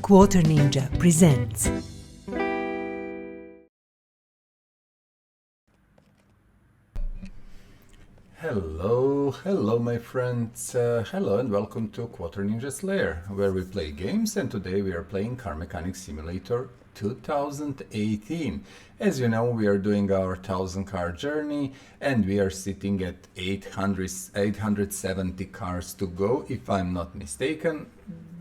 Quarter Ninja presents. Hello my friends, hello and welcome to Quarter Ninja's Lair, where we play games, and today we are playing Car Mechanic Simulator 2018. As you know, we are doing our 1000 car journey and we are sitting at 870 cars to go, if I'm not mistaken.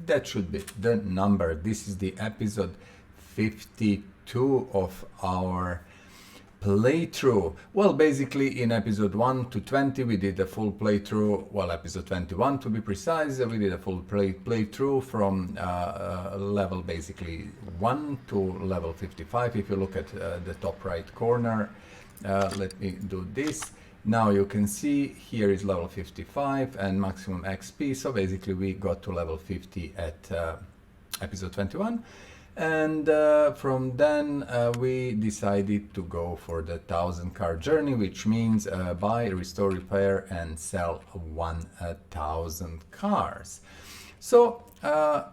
That should be the number. This is the episode 52 of our playthrough. Well, basically in episode 1 to 20 we did a full playthrough, well, episode 21 to be precise, we did a full playthrough from level basically 1 to level 55. If you look at the top right corner, let me do this. Now you can see here is level 55 and maximum XP, so basically we got to level 50 at episode 21. And from then we decided to go for the 1000 car journey, which means buy, restore, repair and sell 1000 cars. So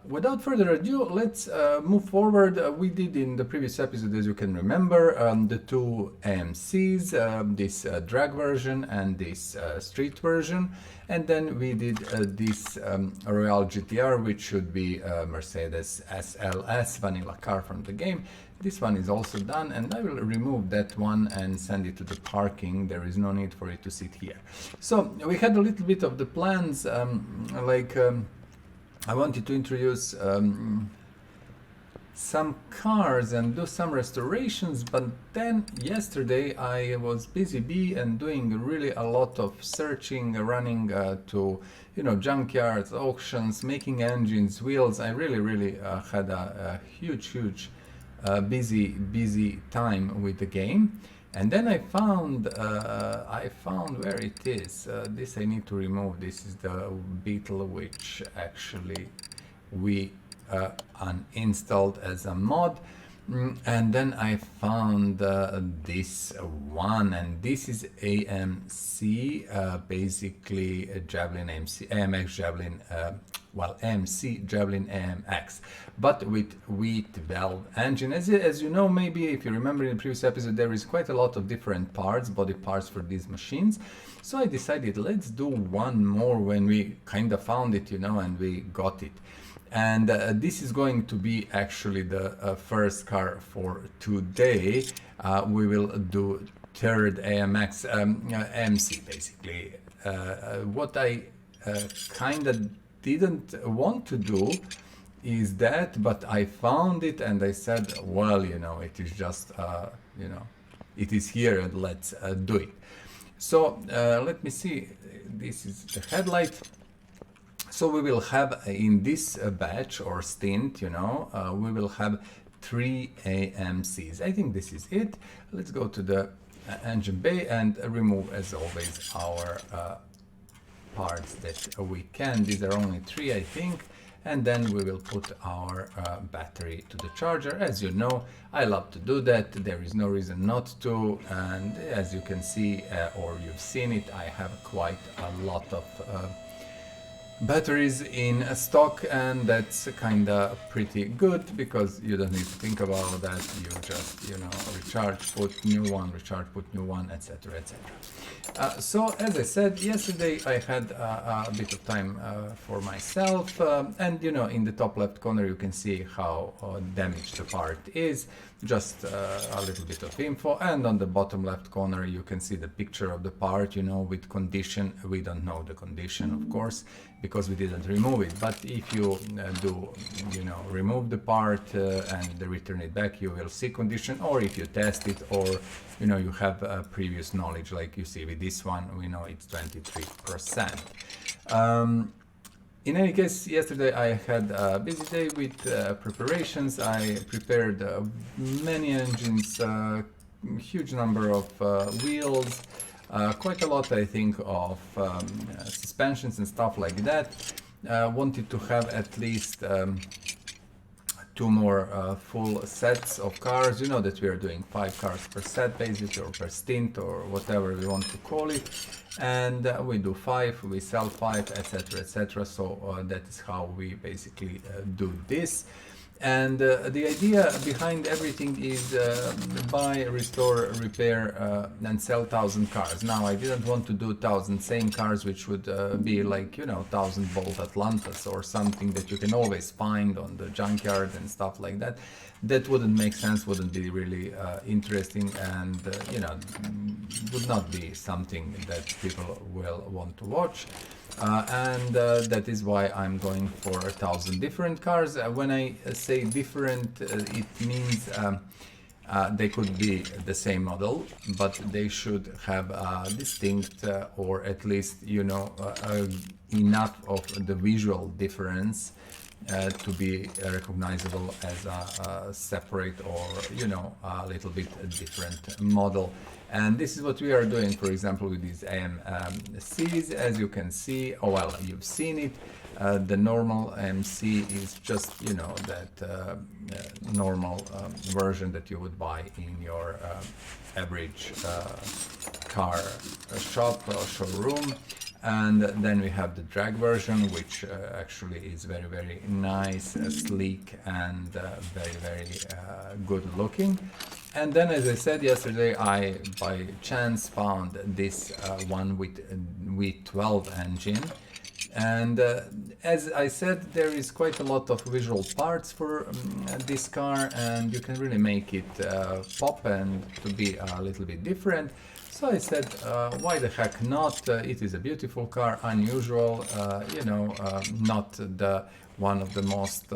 without further ado, let's move forward. We did in the previous episode, as you can remember, the two AMCs, this drag version and this street version. And then we did this Royale GTR, which should be Mercedes SLS vanilla car from the game. This one is also done, and I will remove that one and send it to the parking. There is no need for it to sit here. So we had a little bit of the plans, I wanted to introduce some cars and do some restorations, but then yesterday I was busy bee and doing really a lot of searching, running to junkyards, auctions, making engines, wheels. I really had a huge busy time with the game. And then I found where it is. This I need to remove. This is the Beetle, which actually we uninstalled as a mod. And then I found this one, and this is AMC, basically a Javelin AMX Javelin, AMC Javelin AMX, but with V12 engine. As you know, maybe if you remember in the previous episode, there is quite a lot of different parts, body parts for these machines. So I decided let's do one more when we kind of found it, and we got it. And this is going to be actually the first car for today. We will do third AMX MC basically. What I kind of didn't want to do is that, but I found it and I said, well, it is just, it is here and let's do it. So let me see, this is the headlight. So we will have in this batch or stint, we will have 3 AMCs. I think this is it. Let's go to the engine bay and remove, as always, our parts that we can. These are only 3, I think. And then we will put our battery to the charger. As you know, I love to do that. There is no reason not to. And as you can see, or you've seen it, I have quite a lot of batteries in stock, and that's kind of pretty good because you don't need to think about that. You just recharge, put new one, recharge, put new one, etc. So as I said yesterday, I had a bit of time for myself, and in the top left corner you can see how damaged the part is, just a little bit of info. And on the bottom left corner you can see the picture of the part, with condition. We don't know the condition, of course, because we didn't remove it, but if you do remove the part and return it back, you will see condition. Or if you test it, or you have previous knowledge, like you see with this one, we know it's 23%. In any case, yesterday I had a busy day with preparations. I prepared many engines, huge number of wheels, quite a lot, I think, of suspensions and stuff like that. Wanted to have at least 2 more full sets of cars. You know that we are doing 5 cars per set basically, or per stint, or whatever we want to call it. And we do 5, we sell 5, etc. So that is how we basically do this. And the idea behind everything is buy, restore, repair, and sell 1,000 cars. Now, I didn't want to do 1,000 same cars, which would be like, you know, 1,000 Bolt Atlantis or something that you can always find on the junkyard and stuff like that. That wouldn't make sense, wouldn't be really interesting, and you know, would not be something that people will want to watch. And that is why I'm going for 1,000 different cars. When I say different, it means they could be the same model, but they should have a distinct or at least, you know, enough of the visual difference to be recognizable as a separate or, you know, a little bit different model. And this is what we are doing, for example, with these AMCs. As you can see, oh well, you've seen it. The normal AMC is just, you know, that normal version that you would buy in your average car shop or showroom. And then we have the drag version, which actually is very, very nice, sleek, and very, very good looking. And then, as I said yesterday, I by chance found this one with V12 engine. And as I said, there is quite a lot of visual parts for this car, and you can really make it pop and to be a little bit different. So I said, why the heck not? It is a beautiful car, unusual, you know, not the one of the most,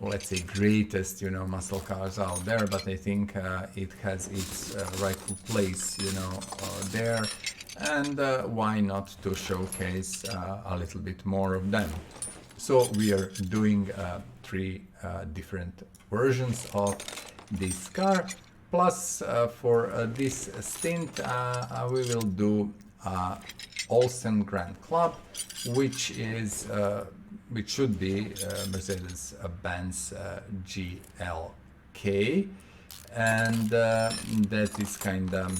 let's say, greatest, you know, muscle cars out there, but I think it has its rightful place, you know, there. And why not to showcase a little bit more of them? So we are doing 3 different versions of this car. Plus, for this stint, we will do Olsen Grand Club, which is, which should be Mercedes-Benz GLK, and that is kind of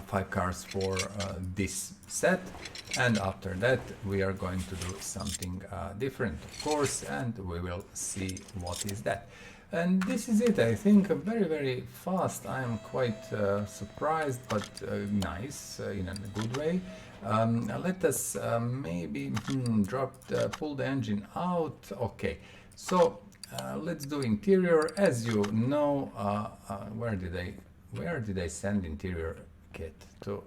5 cars for this set. And after that, we are going to do something different, of course, and we will see what is that. And this is it, I think, very, very fast. I am quite surprised, but nice in a good way. Let us maybe pull the engine out. Okay, so let's do interior. As you know, where did I send interior kit to?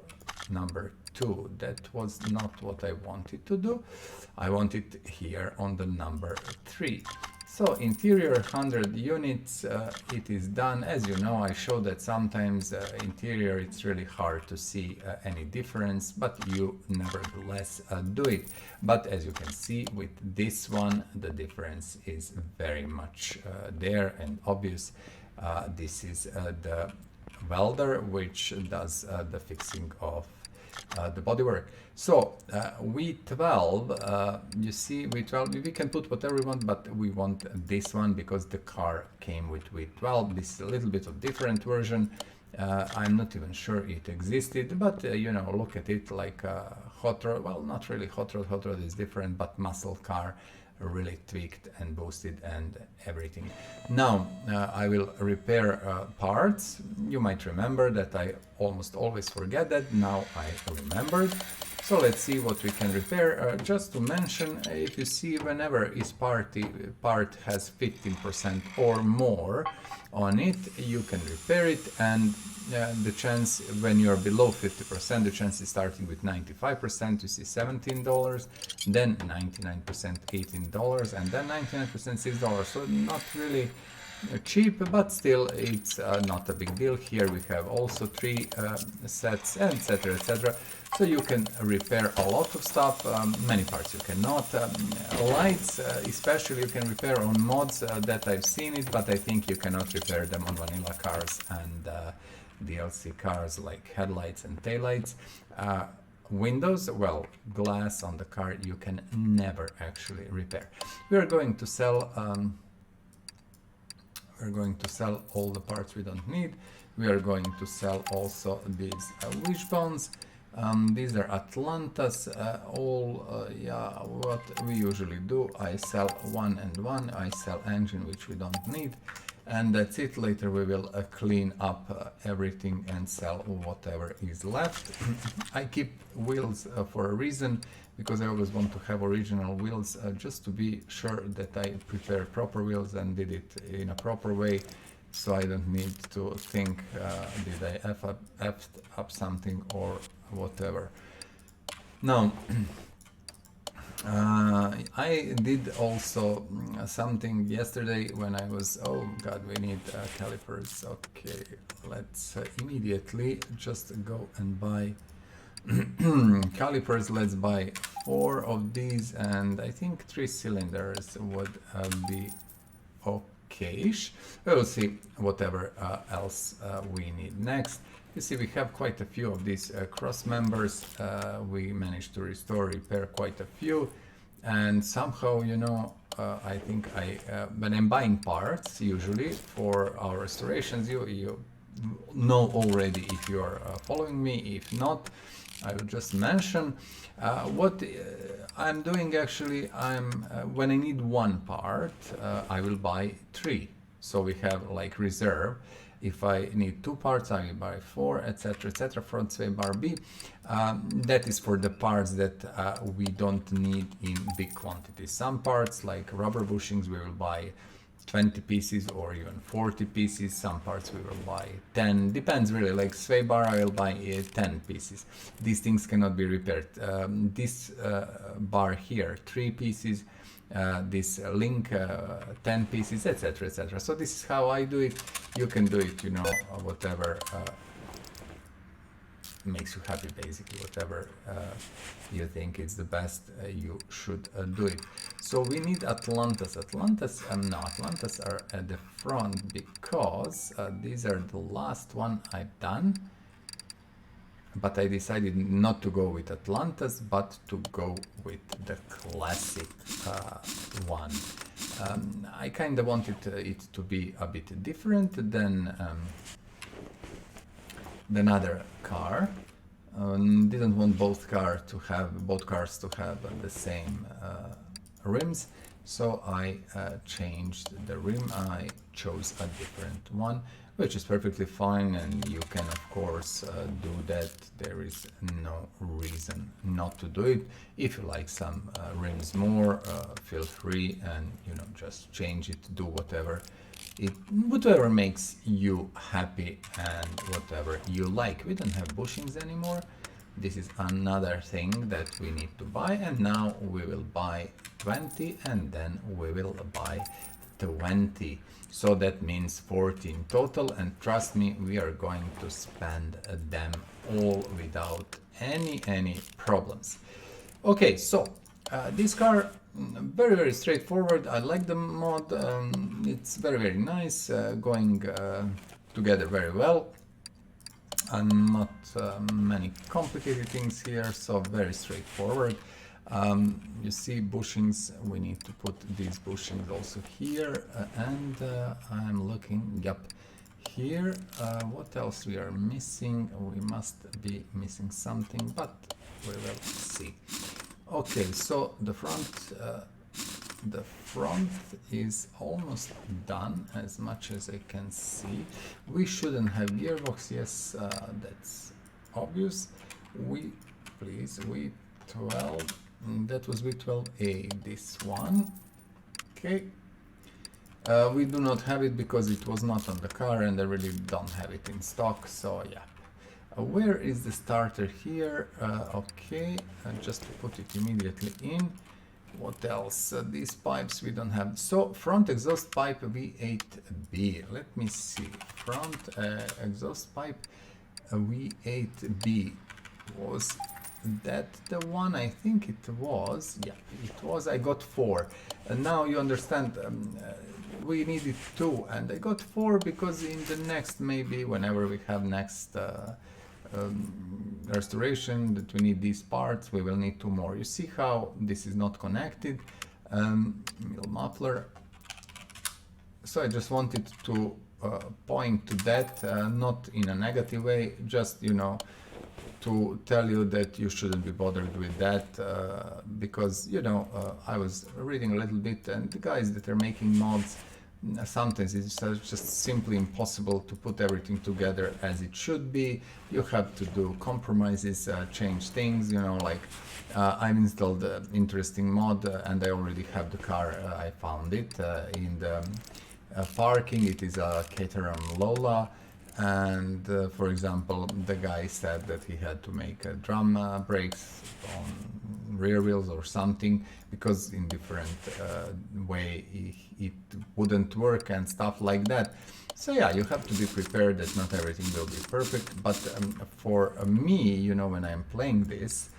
Number 2. That was not what I wanted to do. I want it here on the number 3. So interior 100 units, it is done. As you know, I showed that sometimes interior, it's really hard to see any difference, but you nevertheless do it. But as you can see with this one, the difference is very much there and obvious. This is the welder, which does the fixing of the bodywork. So V12, you see, V12, we can put whatever we want, but we want this one because the car came with V12. This is a little bit of different version. I'm not even sure it existed, but you know, look at it like a hot rod. Well, not really hot rod. Hot rod is different, but muscle car, really tweaked and boosted and everything. Now I will repair parts. You might remember that I almost always forget that. Now I remembered. So let's see what we can repair. Just to mention, if you see, whenever is part has 15% or more on it, you can repair it, and the chance when you're below 50%, the chance is starting with 95%, you see $17, then 99%, $18, and then 99%, $6. So not really cheap, but still it's not a big deal. Here we have also 3 sets, and etc, etc. So you can repair a lot of stuff. Many parts you cannot. Lights especially you can repair on mods that I've seen it, but I think you cannot repair them on vanilla cars and DLC cars like headlights and taillights. Windows, well, glass on the car you can never actually repair. We are going to sell all the parts we don't need. We are going to sell also these wishbones. These are Atlantas, yeah, what we usually do, I sell one and one, I sell engine which we don't need, and that's it. Later we will clean up everything and sell whatever is left. I keep wheels for a reason, because I always want to have original wheels, just to be sure that I prepare proper wheels and did it in a proper way, so I don't need to think, did I F up something or whatever. Now, I did also something yesterday when I was, oh god, we need calipers. Okay, let's immediately just go and buy calipers. Let's buy 4 of these, and I think 3 cylinders would be okay-ish. We'll see whatever else we need next. You see, we have quite a few of these cross members. We managed to restore, repair quite a few, and somehow, you know, I think when I'm buying parts, usually for our restorations, you know already if you are following me. If not, I will just mention what I'm doing. Actually, when I need one part, I will buy 3. So we have like reserve. If I need 2 parts, I will buy 4, etc., etc. Front sway bar B. That is for the parts that we don't need in big quantities. Some parts, like rubber bushings, we will buy 20 pieces or even 40 pieces. Some parts we will buy 10. Depends really. Like sway bar, I will buy 10 pieces. These things cannot be repaired. This bar here, 3 pieces. This link 10 pieces, etc., etc. So this is how I do it. You can do it, you know, whatever makes you happy, basically. Whatever you think is the best, you should do it. So we need Atlantas. Atlantas are at the front, because these are the last one I've done. But I decided not to go with Atlantas, but to go with the classic one. I kind of wanted it to be a bit different than other car. Didn't want both cars to have the same rims, so I changed the rim. I chose a different one, which is perfectly fine, and you can of course do that. There is no reason not to do it. If you like some rims more, feel free, and you know, just change it, do whatever makes you happy and whatever you like. We don't have bushings anymore. This is another thing that we need to buy, and now we will buy 20, and then we will buy 20. So that means 40 in total, and trust me, we are going to spend them all without any problems. Okay, so this car, very straightforward. I like the mod. It's very nice, going together very well, and not many complicated things here, so very straightforward. You see bushings, we need to put these bushings also here, and I'm looking, yep, here. What else we are missing? We must be missing something, but we will see. Okay, so the front is almost done, as much as I can see. We shouldn't have gearbox, yes, that's obvious. V12, that was V12A, this one. Okay, we do not have it because it was not on the car, and I really don't have it in stock, so yeah. Where is the starter here? Okay, just to put it immediately in. What else? These pipes we don't have. So front exhaust pipe V8B. Let me see. Front exhaust pipe V8B. Was that the one? I think it was. Yeah, it was. I got 4. And now you understand. We needed 2, and I got 4 because in the next, maybe whenever we have next restoration that we need these parts, we will need 2 more. You see how this is not connected? Mill muffler. So I just wanted to point to that, not in a negative way, just, you know, to tell you that you shouldn't be bothered with that, because, you know, I was reading a little bit, and the guys that are making mods, sometimes it's just simply impossible to put everything together as it should be. You have to do compromises, change things, you know, like I've installed an interesting mod, and I already have the car. I found it in the parking. It is a Caterham Lola, and for example, the guy said that he had to make drum brakes on rear wheels or something, because in different way it wouldn't work and stuff like that. So yeah, you have to be prepared that not everything will be perfect, but for me, you know, when I'm playing this,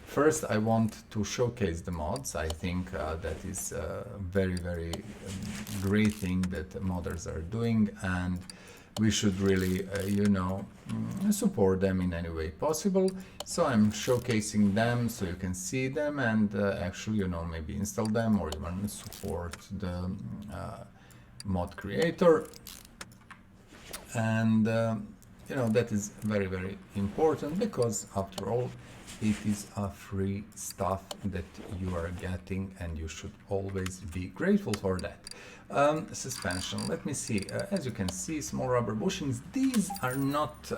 first I want to showcase the mods. I think that is a very, very great thing that modders are doing, and we should really, you know, support them in any way possible. So I'm showcasing them so you can see them, and actually, you know, maybe install them or even support the mod creator. And you know, that is very, very important, because after all, it is a free stuff that you are getting, and you should always be grateful for that. Suspension, let me see. As you can see, small rubber bushings. These are not,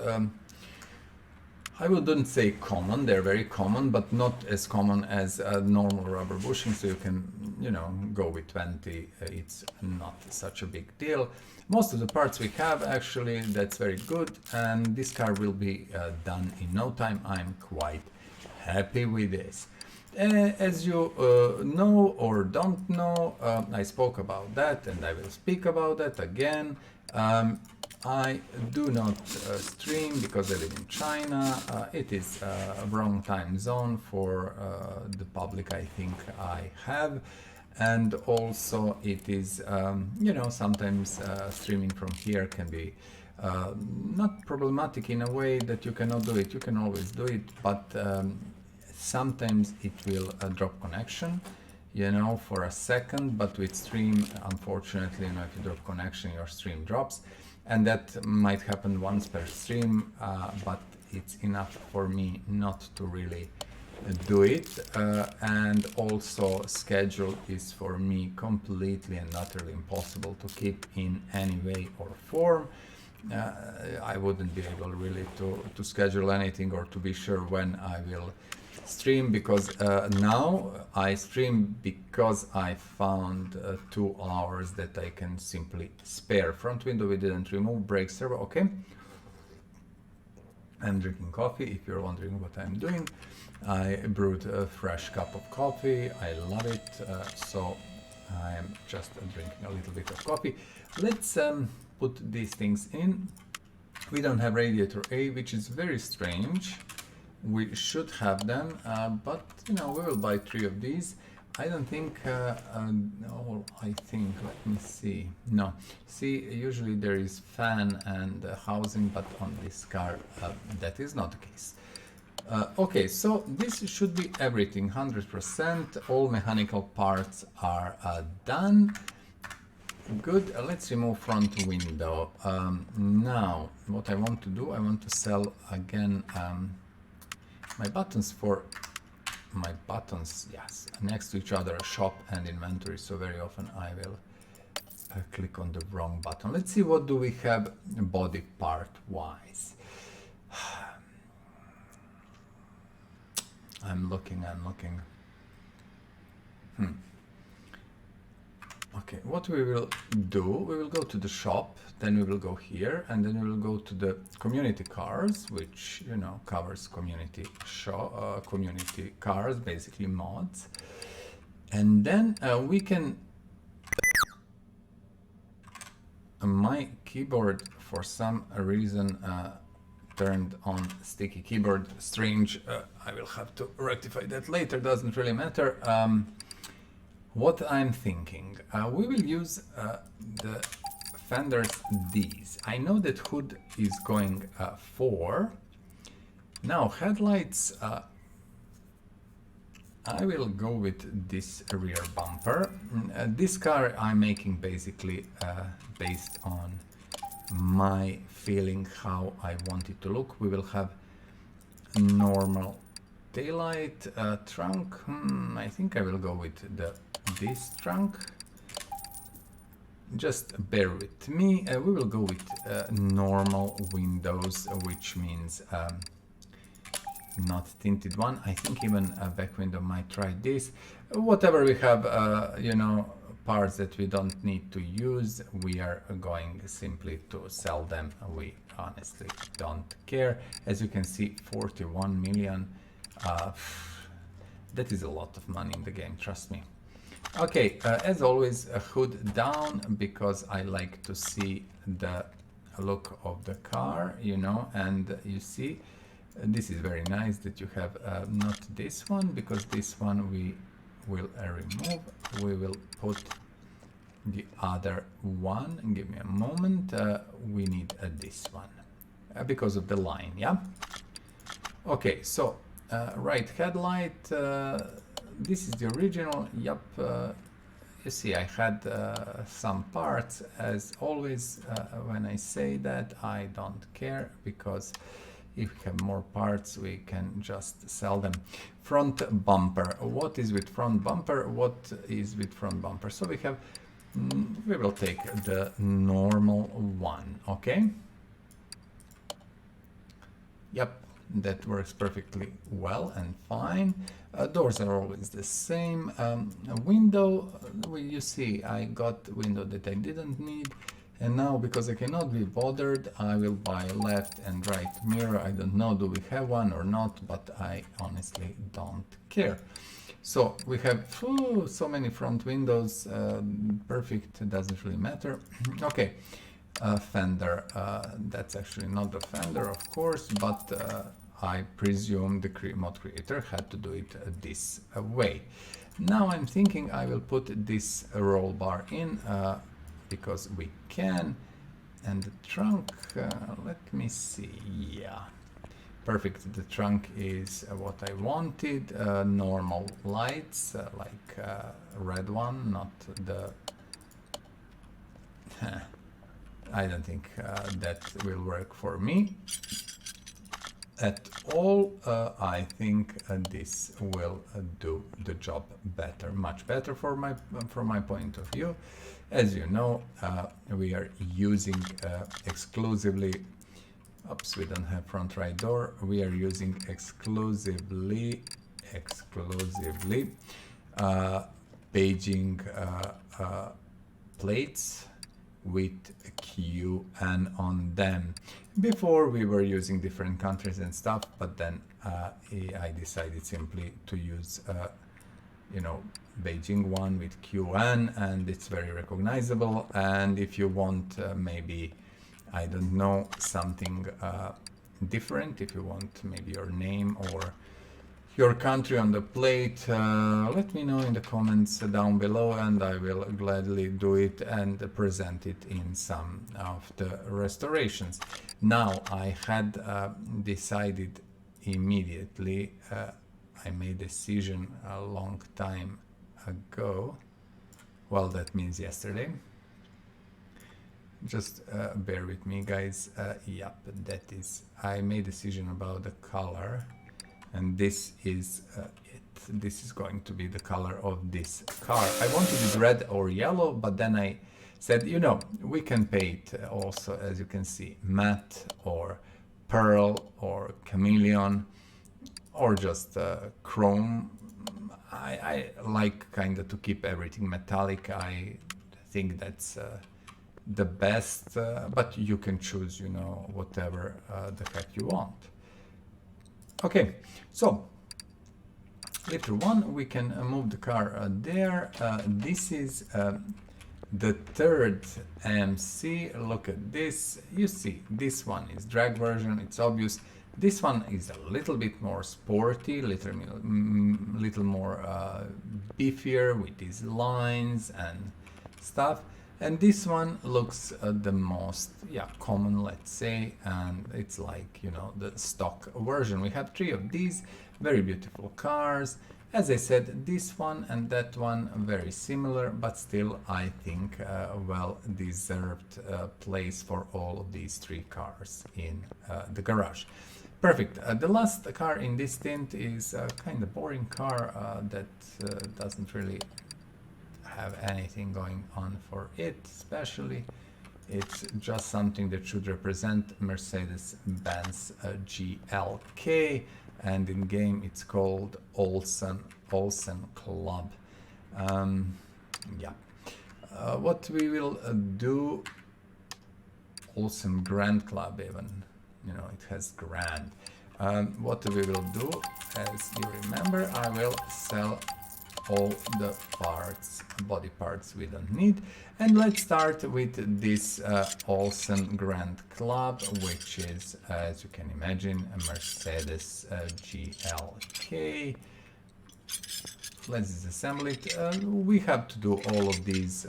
I wouldn't say common, they're very common, but not as common as normal rubber bushings, so you can, you know, go with 20, it's not such a big deal. Most of the parts we have, actually, that's very good, and this car will be done in no time. I'm quite happy with this. As you know or don't know, I spoke about that, and I will speak about that again. I do not stream because I live in China. It is a wrong time zone for the public I think I have. And also it is, you know, sometimes streaming from here can be not problematic in a way that you cannot do it. You can always do it, but sometimes it will drop connection, you know, for a second. But with stream, unfortunately, you know, if you drop connection, your stream drops, and that might happen once per stream, but it's enough for me not to really do it. And also, schedule is for me completely and utterly impossible to keep in any way or form. I wouldn't be able really to schedule anything or to be sure when I will stream, because now I stream because I found 2 hours that I can simply spare. Front window we didn't remove, brake servo, okay. I'm drinking coffee, if you're wondering what I'm doing. I brewed a fresh cup of coffee, I love it, so I'm just drinking a little bit of coffee. Let's put these things in. We don't have radiator A, which is very strange. We should have them, but you know, we will buy 3 of these. I don't think, no, I think, let me see. No, see, usually there is fan and housing, but on this car, that is not the case. Okay, so this should be everything, 100%. All mechanical parts are done. Good, let's remove front window. Now, what I want to do, I want to sell again my buttons for my buttons, yes, next to each other, shop and inventory. So very often I will click on the wrong button. Let's see, what do we have body part wise. I'm looking. Okay, what we will do, we will go to the shop, then we will go here, and then we will go to the community cars, which, you know, covers community community cars, basically mods. And then we can, my keyboard for some reason turned on sticky keyboard, strange. I will have to rectify that later, doesn't really matter. What I'm thinking, we will use the fenders these. I know that hood is going 4. Now headlights, I will go with this rear bumper. This car I'm making basically based on my feeling how I want it to look. We will have normal taillight. Trunk, I think I will go with this trunk. Just bear with me. We will go with normal windows, which means not tinted one. I think even a back window might try this. Whatever we have, you know, parts that we don't need to use, we are going simply to sell them. We honestly don't care. As you can see, 41 million. That is a lot of money in the game, trust me. Okay, as always, a hood down because I like to see the look of the car, you know, and you see, this is very nice that you have not this one, because this one we will remove. We will put the other one. Give me a moment. We need this one because of the line, yeah? Okay, so right headlight. This is the original. Yep. You see, I had some parts. As always, when I say that, I don't care, because if we have more parts, we can just sell them. Front bumper. What is with front bumper? What is with front bumper? So we have, we will take the normal one, okay? Yep. That works perfectly well and fine. Doors are always the same. Window, you see, I got window that I didn't need. And now, because I cannot be bothered, I will buy left and right mirror. I don't know, do we have one or not, but I honestly don't care. So we have so many front windows. Perfect, doesn't really matter. Okay. Fender, that's actually not the fender, of course, but I presume the mod creator had to do it this way. Now I'm thinking I will put this roll bar in because we can, and the trunk, let me see, yeah, perfect. The trunk is what I wanted. Normal lights, like red one, not the I don't think that will work for me at all. I think this will do the job better, much better from my point of view. As you know, we are using exclusively, oops, we don't have front right door. We are using exclusively Beijing plates with QN on them. Before we were using different countries and stuff, but then I decided simply to use you know, Beijing one with QN, and it's very recognizable. And if you want maybe, I don't know, something different, if you want maybe your name or your country on the plate, let me know in the comments down below, and I will gladly do it and present it in some of the restorations. Now, I had decided immediately, I made a decision a long time ago, well, that means yesterday. Just bear with me, guys. Yep, that is, I made a decision about the color. And this is it. This is going to be the color of this car. I wanted it red or yellow, but then I said, you know, we can paint also, as you can see, matte or pearl or chameleon or just chrome. I like kind of to keep everything metallic. I think that's the best, but you can choose, you know, whatever the heck you want. Okay, so later on we can move the car there. This is the third AMC. Look at this. You see, this one is drag version. It's obvious. This one is a little bit more sporty, little more beefier with these lines and stuff. And this one looks the most, yeah, common, let's say, and it's like, you know, the stock version. We have three of these very beautiful cars. As I said, this one and that one very similar, but still I think well deserved place for all of these three cars in the garage. Perfect. The last car in this tint is a kind of boring car that doesn't really have anything going on for it, especially. It's just something that should represent Mercedes-Benz GLK, and in game it's called Olsen Club. Yeah. What we will do, Olsen Grand Club even, you know, it has grand. What we will do, as you remember, I will sell all the parts, body parts we don't need. And let's start with this Olsen Grand Club, which is, as you can imagine, a Mercedes GLK. Let's disassemble it. We have to do all of these,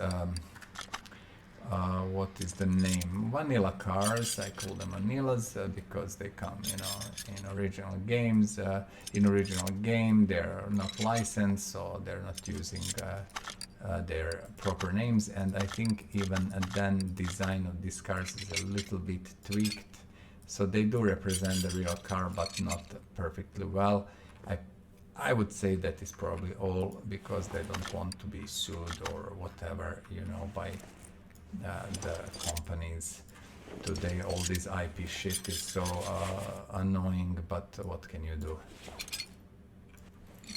what is the name? Vanilla cars. I call them vanillas because they come, you know, in original games. In original game, they're not licensed, so they're not using their proper names. And I think even then, design of these cars is a little bit tweaked, so they do represent the real car, but not perfectly well. I would say that is probably all because they don't want to be sued or whatever, you know, by the companies. Today all this IP shit is so annoying, but what can you do?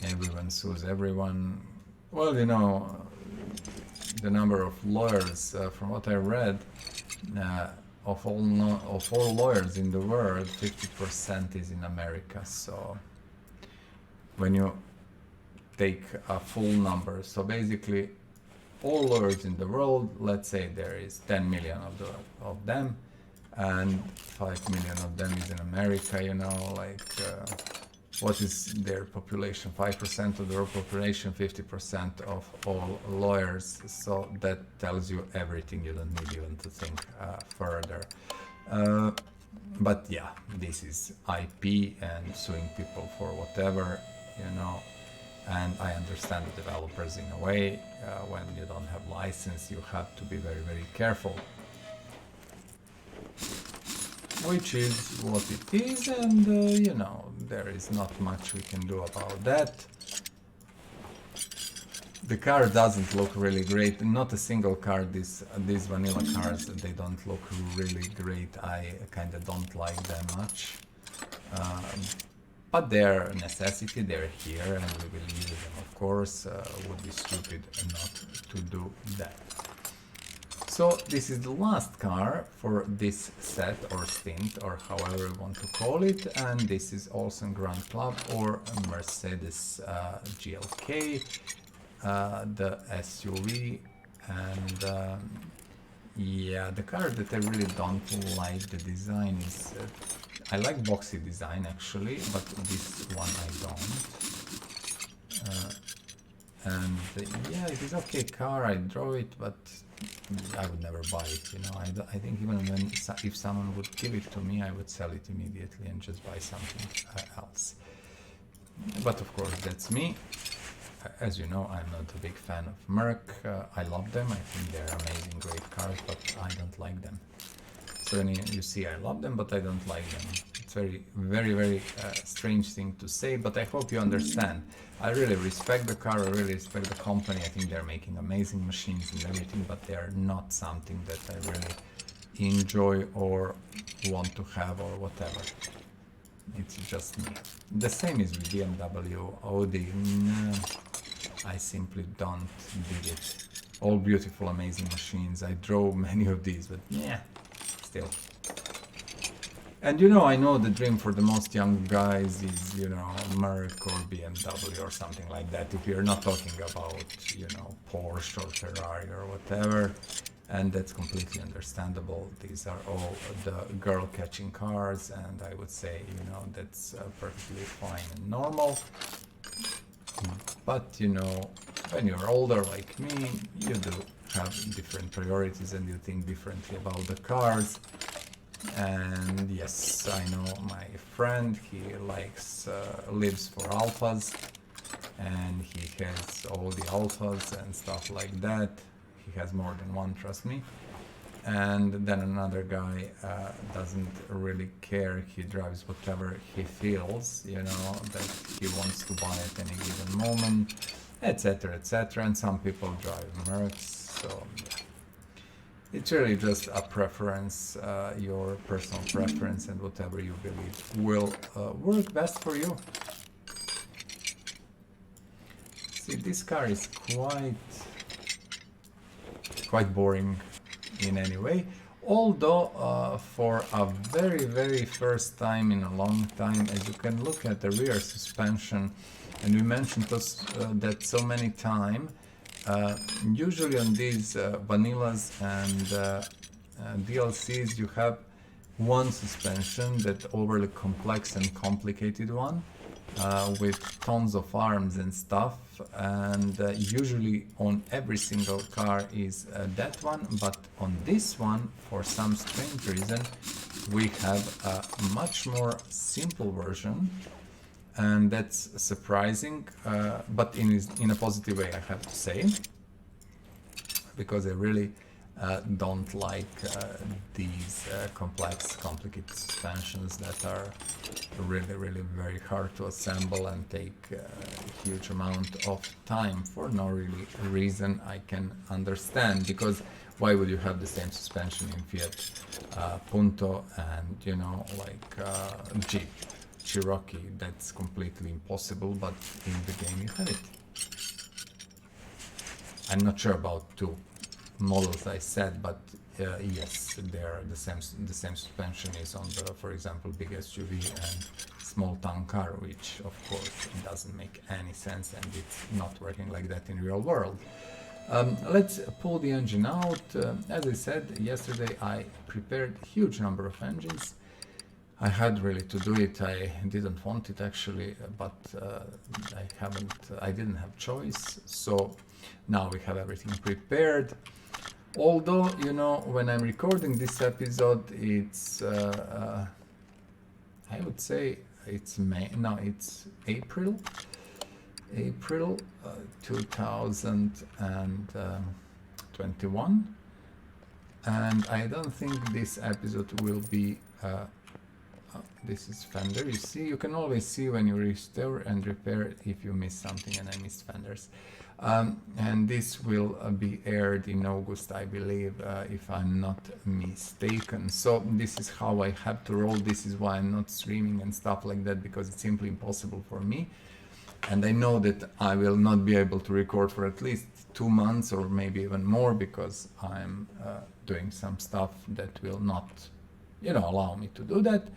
Everyone sues everyone. Well, you know, the number of lawyers, from what I read, of all lawyers in the world, 50% is in America. So when you take a full number, so basically all lawyers in the world, let's say there is 10 million of them, and 5 million of them is in America, you know, like what is their population? 5% of the world population, 50% of all lawyers. So that tells you everything. You don't need even to think further. But yeah, this is IP and suing people for whatever, you know. And I understand the developers in a way. When you don't have license, you have to be very, very careful. Which is what it is, and you know, there is not much we can do about that. The car doesn't look really great. Not a single car, these vanilla cars, they don't look really great. I kind of don't like them much. But they're a necessity, they're here, and we will use them, of course. Would be stupid not to do that. So this is the last car for this set or stint, or however you want to call it, and this is Olsen Grand Club or Mercedes GLK, the SUV. And yeah, the car that I really don't like the design is I like boxy design actually, but this one I don't. And yeah, it is okay car, I draw it, but I would never buy it, you know. I think even when if someone would give it to me, I would sell it immediately and just buy something else. But of course, that's me. As you know, I'm not a big fan of Merc. I love them, I think they're amazing, great cars, but I don't like them. So you see, I love them, but I don't like them. It's very strange thing to say, but I hope you understand. I really respect the car, I really respect the company. I think they're making amazing machines and everything, but they are not something that I really enjoy or want to have or whatever. It's just me. The same is with BMW, Audi. No, I simply don't dig it. All beautiful, amazing machines. I drove many of these, but yeah, still. And you know, I know the dream for the most young guys is, you know, Merc or BMW or something like that. If you're not talking about, you know, Porsche or Ferrari or whatever, and that's completely understandable. These are all the girl-catching cars, and I would say, you know, that's perfectly fine and normal. But, you know, when you're older like me, you do have different priorities and you think differently about the cars. And yes, I know my friend, he lives for Alphas, and he has all the Alphas and stuff like that. He has more than one, trust me. and then another guy doesn't really care. He drives whatever he feels, you know, that he wants to buy at any given moment, etc., etc. And some people drive Mercs, so yeah. It's really just a preference, your personal preference, and whatever you believe will work best for you. See, this car is quite boring in any way, although for a very first time in a long time, as you can look at the rear suspension, and we mentioned this, that so many times. Usually on these vanillas and DLCs you have one suspension, that overly complex and complicated one with tons of arms and stuff, and usually on every single car is that one, but on this one, for some strange reason, we have a much more simple version. And that's surprising, but in a positive way, I have to say, because I really don't like these complex, complicated suspensions that are really very hard to assemble and take a huge amount of time for no really reason I can understand. Because why would you have the same suspension in Fiat Punto and, you know, like Jeep Cherokee? That's completely impossible, but in the game you have it. I'm not sure about two models I said, but yes, they're the same suspension is on the, for example, big SUV and small town car, which of course doesn't make any sense, and it's not working like that in real world. Let's pull the engine out. As I said yesterday, I prepared a huge number of engines. I had really to do it. I didn't want it actually, but I didn't have choice. So now we have everything prepared. Although, you know, when I'm recording this episode, it's I would say it's May. No, it's April 2021, and I don't think this episode will be. This is fender. You see, you can always see when you restore and repair if you miss something, and I missed fenders. And this will be aired in August, I believe, if I'm not mistaken. So this is how I have to roll. This is why I'm not streaming and stuff like that, because it's simply impossible for me. And I know that I will not be able to record for at least 2 months or maybe even more, because I'm doing some stuff that will not, you know, allow me to do that.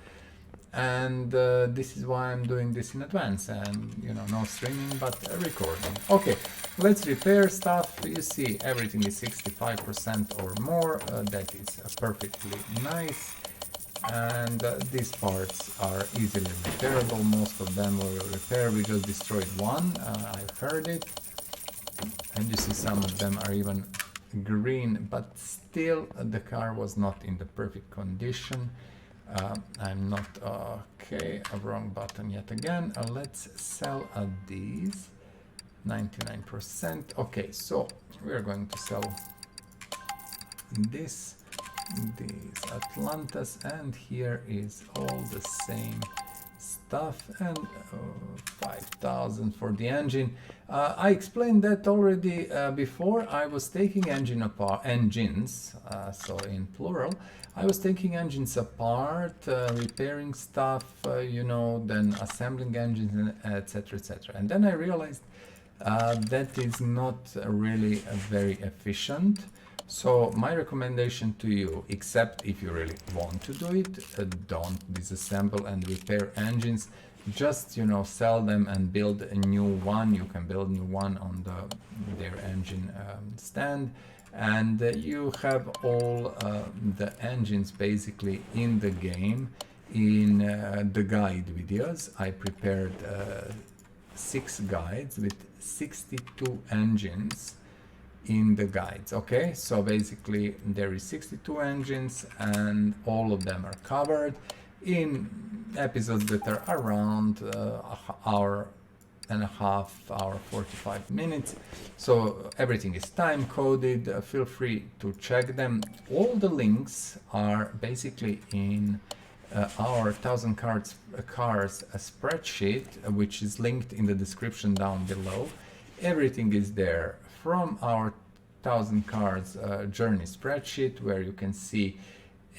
And this is why I'm doing this in advance, and, you know, no streaming but recording. Okay, let's repair stuff. You see, everything is 65% or more. That is perfectly nice. And these parts are easily repairable. Most of them we will repair. We just destroyed one. I've heard it. And you see some of them are even green, but still the car was not in the perfect condition. I'm not okay, a wrong button yet again. Let's sell these 99%. Okay, so we're going to sell these Atlantas, and here is all the same stuff, and 5,000 for the engine. I explained that already before. I was taking engines, so in plural. I was taking engines apart, repairing stuff, you know, then assembling engines, etc., etc. And then I realized that is not really very efficient. So my recommendation to you, except if you really want to do it, don't disassemble and repair engines. Just, you know, sell them and build a new one. You can build a new one on their engine stand, and you have all the engines basically in the game. In the guide videos, I prepared 6 guides with 62 engines in the guides. Okay, so basically there is 62 engines, and all of them are covered in episodes that are around hour 6.5 hours, 45 minutes. So everything is time coded. Feel free to check them. All the links are basically in our 1000 cars spreadsheet, which is linked in the description down below. Everything is there, from our 1000 cars journey spreadsheet, where you can see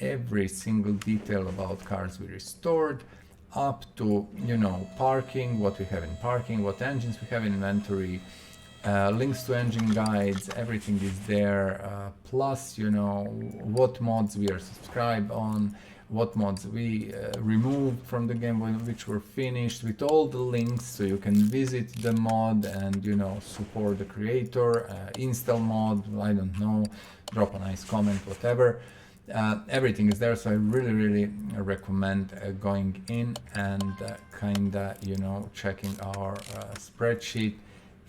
every single detail about cars we restored, up to, you know, parking, what we have in parking, what engines we have in inventory, links to engine guides, everything is there, plus, you know, what mods we are subscribed on, what mods we removed from the game, which were finished, with all the links, so you can visit the mod and, you know, support the creator, install mod, I don't know, drop a nice comment, whatever. Everything is there, so I really recommend going in and kinda, you know, checking our spreadsheet.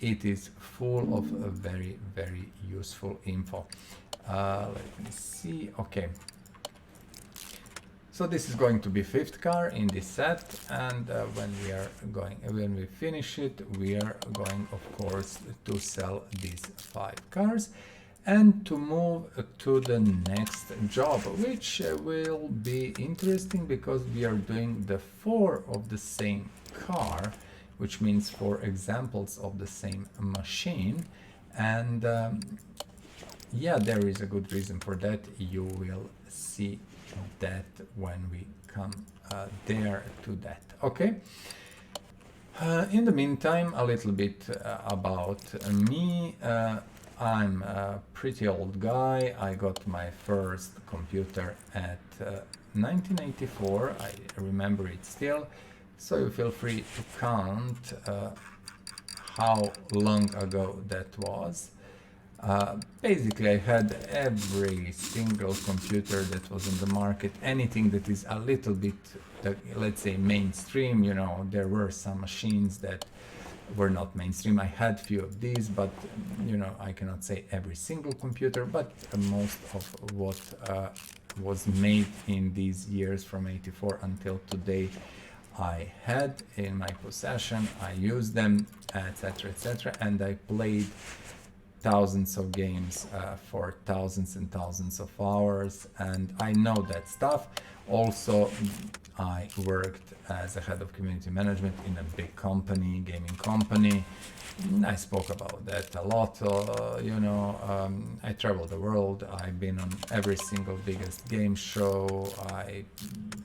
It is full of very useful info. Let me see. Okay, so this is going to be 5th car in this set, and when we finish it, we are going, of course, to sell these 5 cars and to move to the next job, which will be interesting because we are doing the 4 of the same car, which means 4 examples of the same machine. And yeah, there is a good reason for that. You will see that when we come there to that. Okay. In the meantime, a little bit about me. I'm a pretty old guy. I got my first computer at 1984. I remember it still. So you feel free to count how long ago that was. Basically, I had every single computer that was on the market, anything that is a little bit, let's say, mainstream. You know, there were some machines that were not mainstream. I had few of these, but, you know, I cannot say every single computer, but most of what was made in these years from 84 until today, I had in my possession. I used them, etc., and I played thousands of games for thousands and thousands of hours, and I know that stuff. Also, I worked as a head of community management in a big company, gaming company. I spoke about that a lot. You know, I traveled the world. I've been on every single biggest game show. I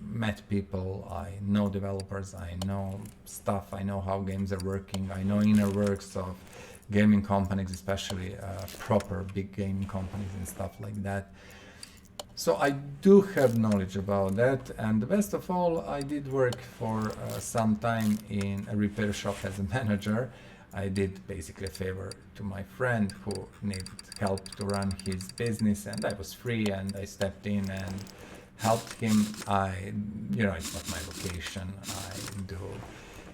met people. I know developers. I know stuff. I know how games are working. I know inner works of gaming companies, especially proper big gaming companies and stuff like that. So I do have knowledge about that, and the best of all, I did work for some time in a repair shop as a manager. I did basically a favor to my friend who needed help to run his business, and I was free, and I stepped in and helped him. You know, it's not my vocation. I do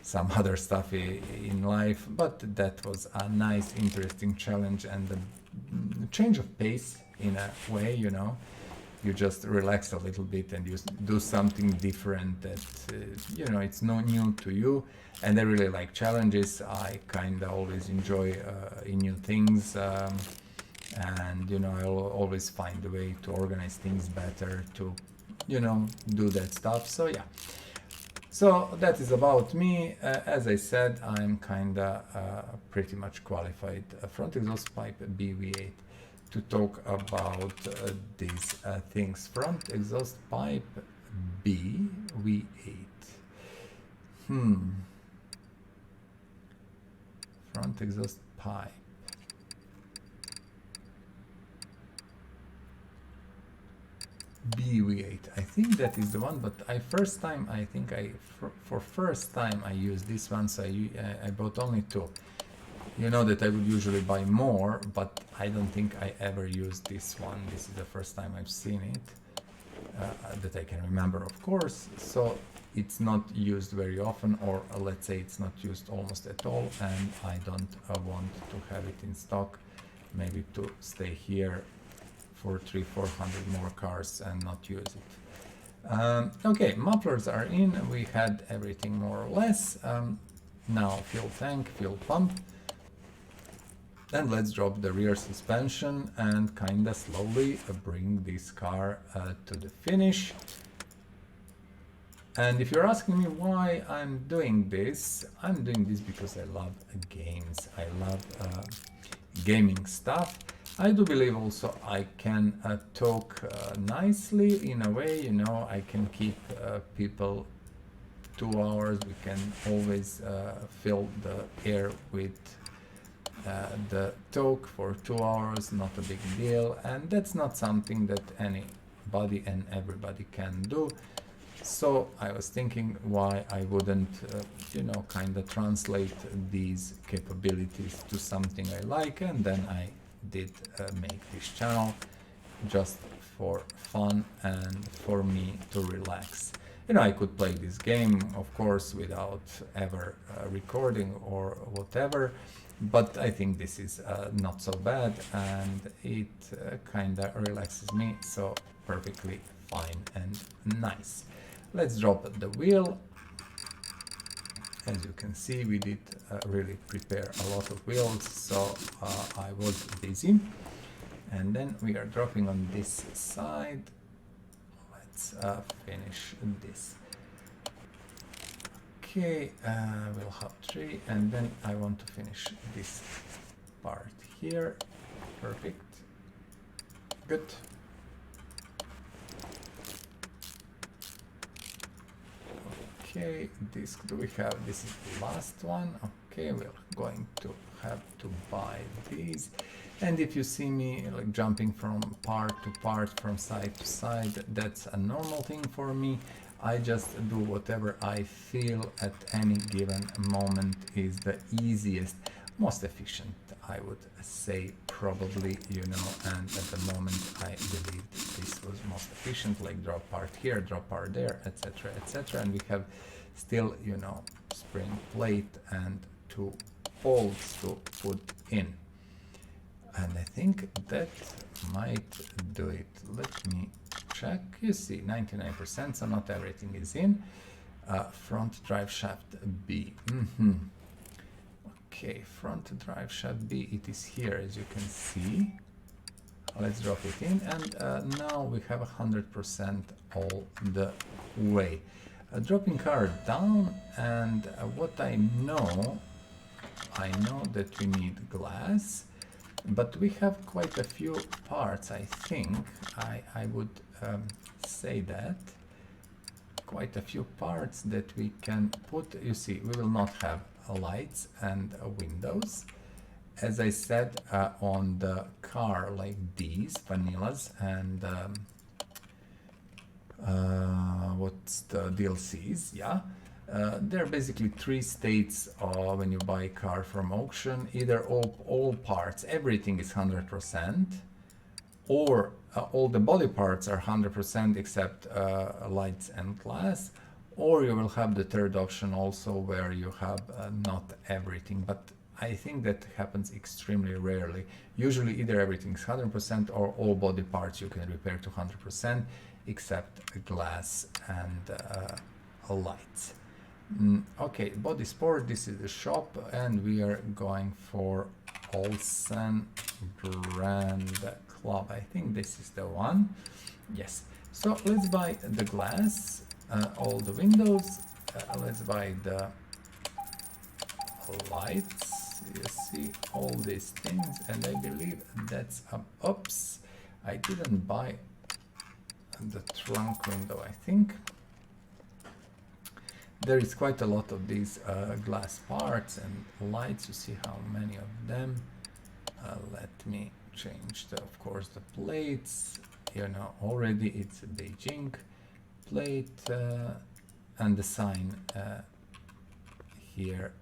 some other stuff in life, but that was a nice, interesting challenge and a change of pace in a way, you know. You just relax a little bit and you do something different that, you know, it's not new to you. And I really like challenges. I kind of always enjoy new things. And, you know, I'll always find a way to organize things better, to, you know, do that stuff. So, yeah. So that is about me. As I said, I'm kind of pretty much qualified front exhaust pipe BV8 to talk about these things. Front exhaust pipe BV8. Front exhaust pipe. BV8. I think that is the one, but first time I used this one, so I bought only 2. You know that I would usually buy more, but I don't think I ever used this one. This is the first time I've seen it, that I can remember, of course. So it's not used very often, or let's say it's not used almost at all, and I don't want to have it in stock, maybe to stay here for 300-400 more cars and not use it. Okay, mufflers are in. We had everything more or less. now fuel tank, fuel pump. And let's drop the rear suspension and kinda slowly bring this car to the finish. And if you're asking me why I'm doing this because I love games. I love gaming stuff. I do believe also I can talk nicely in a way, you know, I can keep people 2 hours. We can always fill the air with the talk for 2 hours, not a big deal, and that's not something that anybody and everybody can do. So I was thinking why I wouldn't, you know, kind of translate these capabilities to something I like, and then I did make this channel just for fun and for me to relax. You know, I could play this game, of course, without ever recording or whatever, but I think this is not so bad, and it kind of relaxes me, so perfectly fine and nice. Let's drop the wheel. As you can see, we did really prepare a lot of wheels, so I was busy. And then we are dropping on this side. Let's finish this. Okay, we'll have 3, and then I want to finish this part here. Perfect. Good. Okay, this do we have? This is the last one. Okay, we're going to have to buy these. And if you see me like jumping from part to part, from side to side, that's a normal thing for me. I just do whatever I feel at any given moment is the easiest, most efficient, I would say, probably, you know, and at the moment I believe this was most efficient, like drop part here, drop part there, etc, etc. And we have still, you know, spring plate and 2 bolts to put in. And I think that might do it. Let me check. You see 99%, so not everything is in. Front drive shaft B. Okay, front drive shaft B, it is here, as you can see. Let's drop it in, and now we have 100% all the way. Dropping car down, and what I know that we need glass, but we have quite a few parts, I think. I would say that. Quite a few parts that we can put. You see, we will not have lights and windows. As I said, on the car like these, vanillas and what's the DLCs, yeah. There are basically 3 states when you buy a car from auction. Either all parts, everything is 100%, or all the body parts are 100% except lights and glass, or you will have the third option also where you have not everything, but I think that happens extremely rarely. Usually either everything is 100% or all body parts you can repair to 100% except glass and lights. Okay, body sport, this is the shop, and we are going for Olsen Grand Club. I think this is the one. Yes. So let's buy the glass, all the windows. Let's buy the lights. You see all these things, and I believe that's oops, I didn't buy the trunk window. I think there is quite a lot of these glass parts and lights. You see how many of them. Let me change of course the plates. You know, already it's a Beijing plate, and the sign here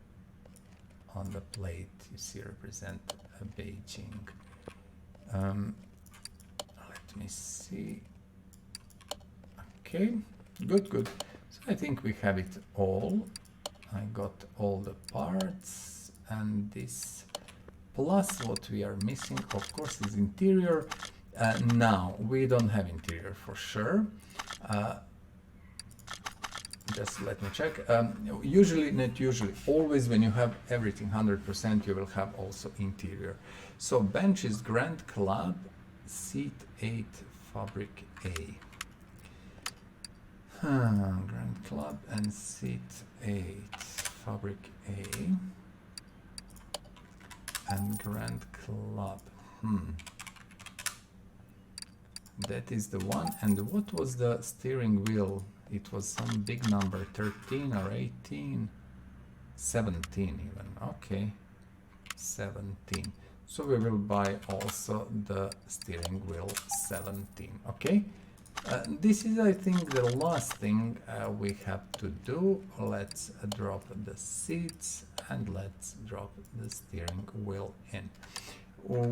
on the plate you see represent Beijing. Let me see. Okay, good. So I think we have it all. I got all the parts, and this plus what we are missing, of course, is interior. Now we don't have interior for sure. just let me check. Usually, not usually, always when you have everything 100%, you will have also interior. So bench is Grand Club, seat 8, fabric A. Grand Club and seat 8, fabric A. And Grand Club. That is the one. And what was the steering wheel? It was some big number, 13 or 18, 17 even. Okay, 17. So we will buy also the steering wheel 17. Okay. This is, I think, the last thing we have to do. Let's drop the seats and let's drop the steering wheel in.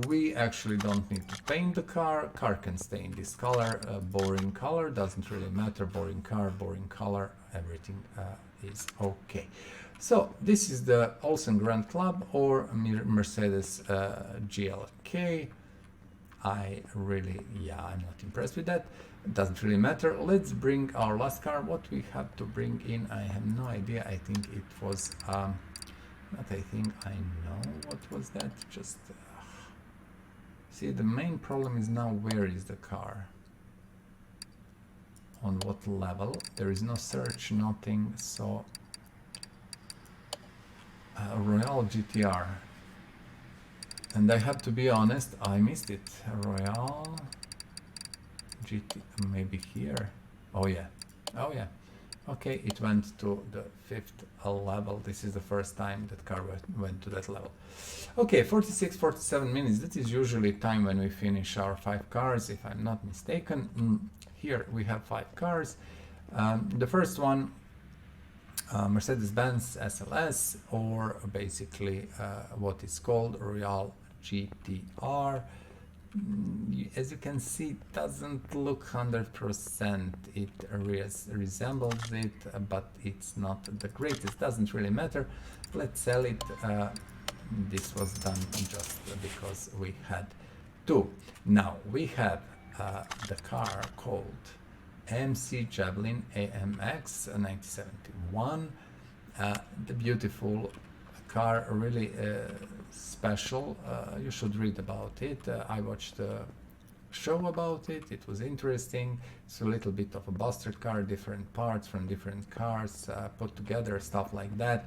We actually don't need to paint the car. Car can stay in this color. Boring color, doesn't really matter. Boring car, boring color, everything is okay. So this is the Olsen Grand Club or Mercedes GLK. I'm not impressed with that. It doesn't really matter. Let's bring our last car. What we have to bring in, I have no idea. I think it was, I know what was that. Just see, the main problem is now where is the car? On what level? There is no search, nothing. So Royale GTR. And I have to be honest, I missed it. Royale GT, maybe here. Oh yeah. Okay, it went to the 5th level. This is the first time that car went to that level. Okay, 46, 47 minutes. That is usually time when we finish our 5 cars, if I'm not mistaken. Here we have 5 cars. The first one, Mercedes-Benz SLS, or basically what is called Royale GTR. As you can see, it doesn't look 100%. It resembles it, but it's not the greatest. Doesn't really matter. Let's sell it. This was done just because we had to. Now we have the car called AMC Javelin AMX 1971. The beautiful car, really special. You should read about it. I watched a show about it. It was interesting. It's a little bit of a bastard car, different parts from different cars put together, stuff like that,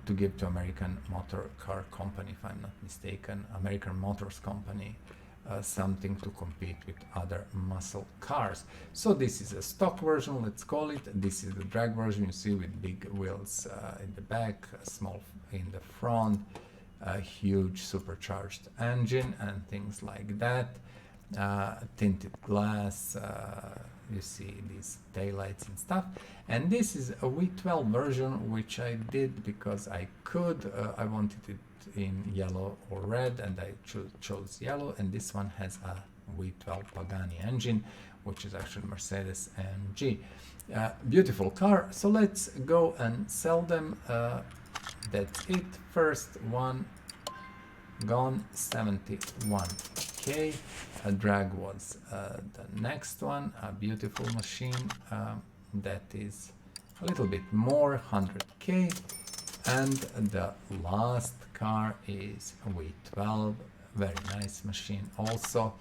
to give to American Motor Car Company, if I'm not mistaken, American Motors Company, something to compete with other muscle cars. So this is a stock version, let's call it. This is the drag version, you see, with big wheels in the back, small in the front, a huge supercharged engine and things like that. Tinted glass, you see these taillights and stuff. And this is a V12 version, which I did because I could. I wanted it in yellow or red, and I chose yellow. And this one has a V12 Pagani engine, which is actually Mercedes AMG. Beautiful car. So let's go and sell them. That's it. First one gone, 71k. A drag was the next one, a beautiful machine that is a little bit more, 100k. And the last car is a V12, very nice machine also,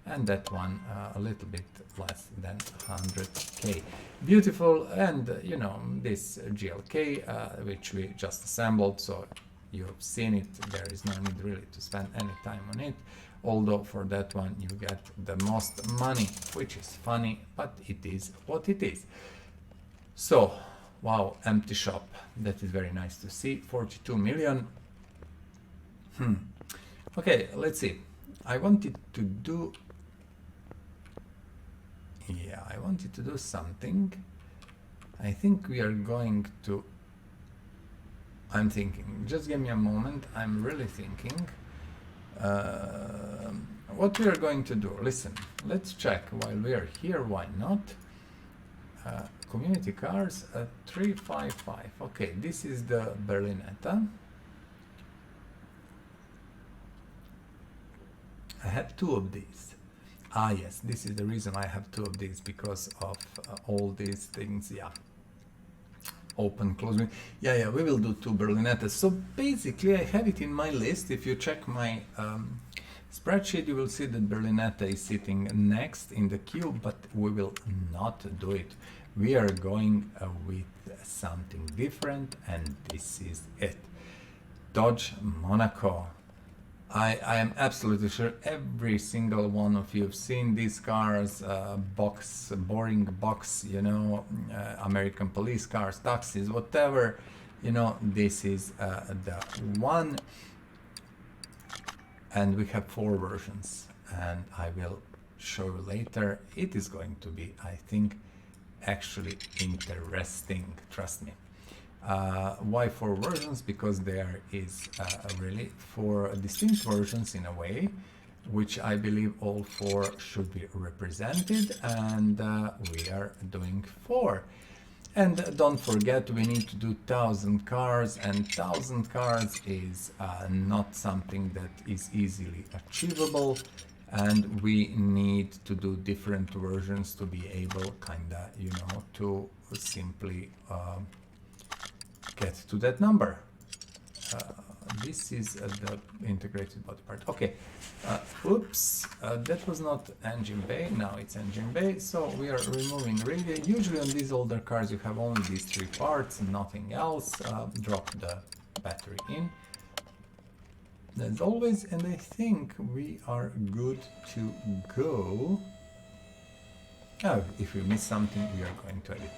and that one a little bit less than 100k. Beautiful. And you know, this GLK which we just assembled, so you've seen it, there is no need really to spend any time on it, although for that one you get the most money, which is funny, but it is what it is. So wow, empty shop, that is very nice to see. 42 million. Okay, let's see. I wanted to do something. I think we are going to, I'm thinking, just give me a moment, I'm really thinking what we are going to do. Listen, let's check while we are here, why not? Community cars, 355. Okay, this is the Berlinetta. I had 2 of these. Ah yes, this is the reason I have 2 of these, because of all these things. Yeah, open, close me. Yeah, we will do 2 Berlinettas. So basically I have it in my list. If you check my spreadsheet, you will see that Berlinetta is sitting next in the queue, but we will not do it. We are going with something different, and this is it. Dodge Monaco. I am absolutely sure every single one of you have seen these cars, boring box, you know, American police cars, taxis, whatever, you know, this is the one. And we have 4 versions, and I will show you later. It is going to be, I think, actually interesting, trust me. Why 4 versions? Because there is really 4 distinct versions in a way, which I believe all 4 should be represented, and we are doing 4. And don't forget, we need to do 1,000 cars, and 1,000 cars is not something that is easily achievable, and we need to do different versions to be able, kinda, you know, to simply get to that number. This is the integrated body part. Okay, oops, that was not engine bay, now it's engine bay, so we are removing really. Usually on these older cars you have only these 3 parts and nothing else. Drop the battery in, as always, and I think we are good to go. Oh, if we miss something, we are going to edit.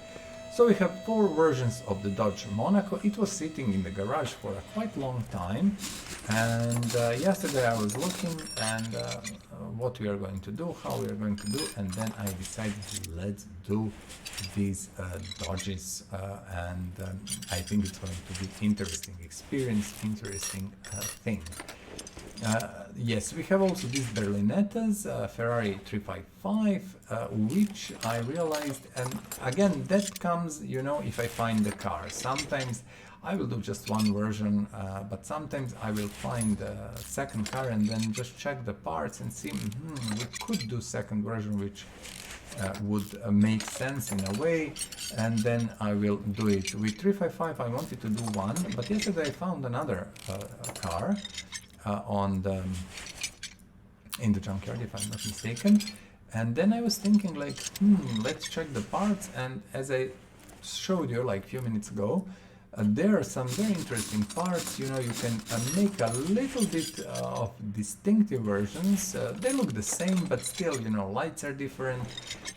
So we have 4 versions of the Dodge Monaco. It was sitting in the garage for a quite long time, and yesterday I was looking and what we are going to do, how we are going to do, and then I decided let's do these Dodges, and I think it's going to be interesting experience, interesting thing. Yes, we have also these Berlinettas, Ferrari 355, which I realized, and again, that comes, you know, if I find the car. Sometimes I will do just 1 version, but sometimes I will find a second car and then just check the parts and see, we could do second version, which would make sense in a way, and then I will do it. With 355 I wanted to do 1, but yesterday I found another car in the junkyard, if I'm not mistaken, and then I was thinking like, let's check the parts, and as I showed you like a few minutes ago, there are some very interesting parts. You know, you can make a little bit of distinctive versions. They look the same, but still, you know, lights are different,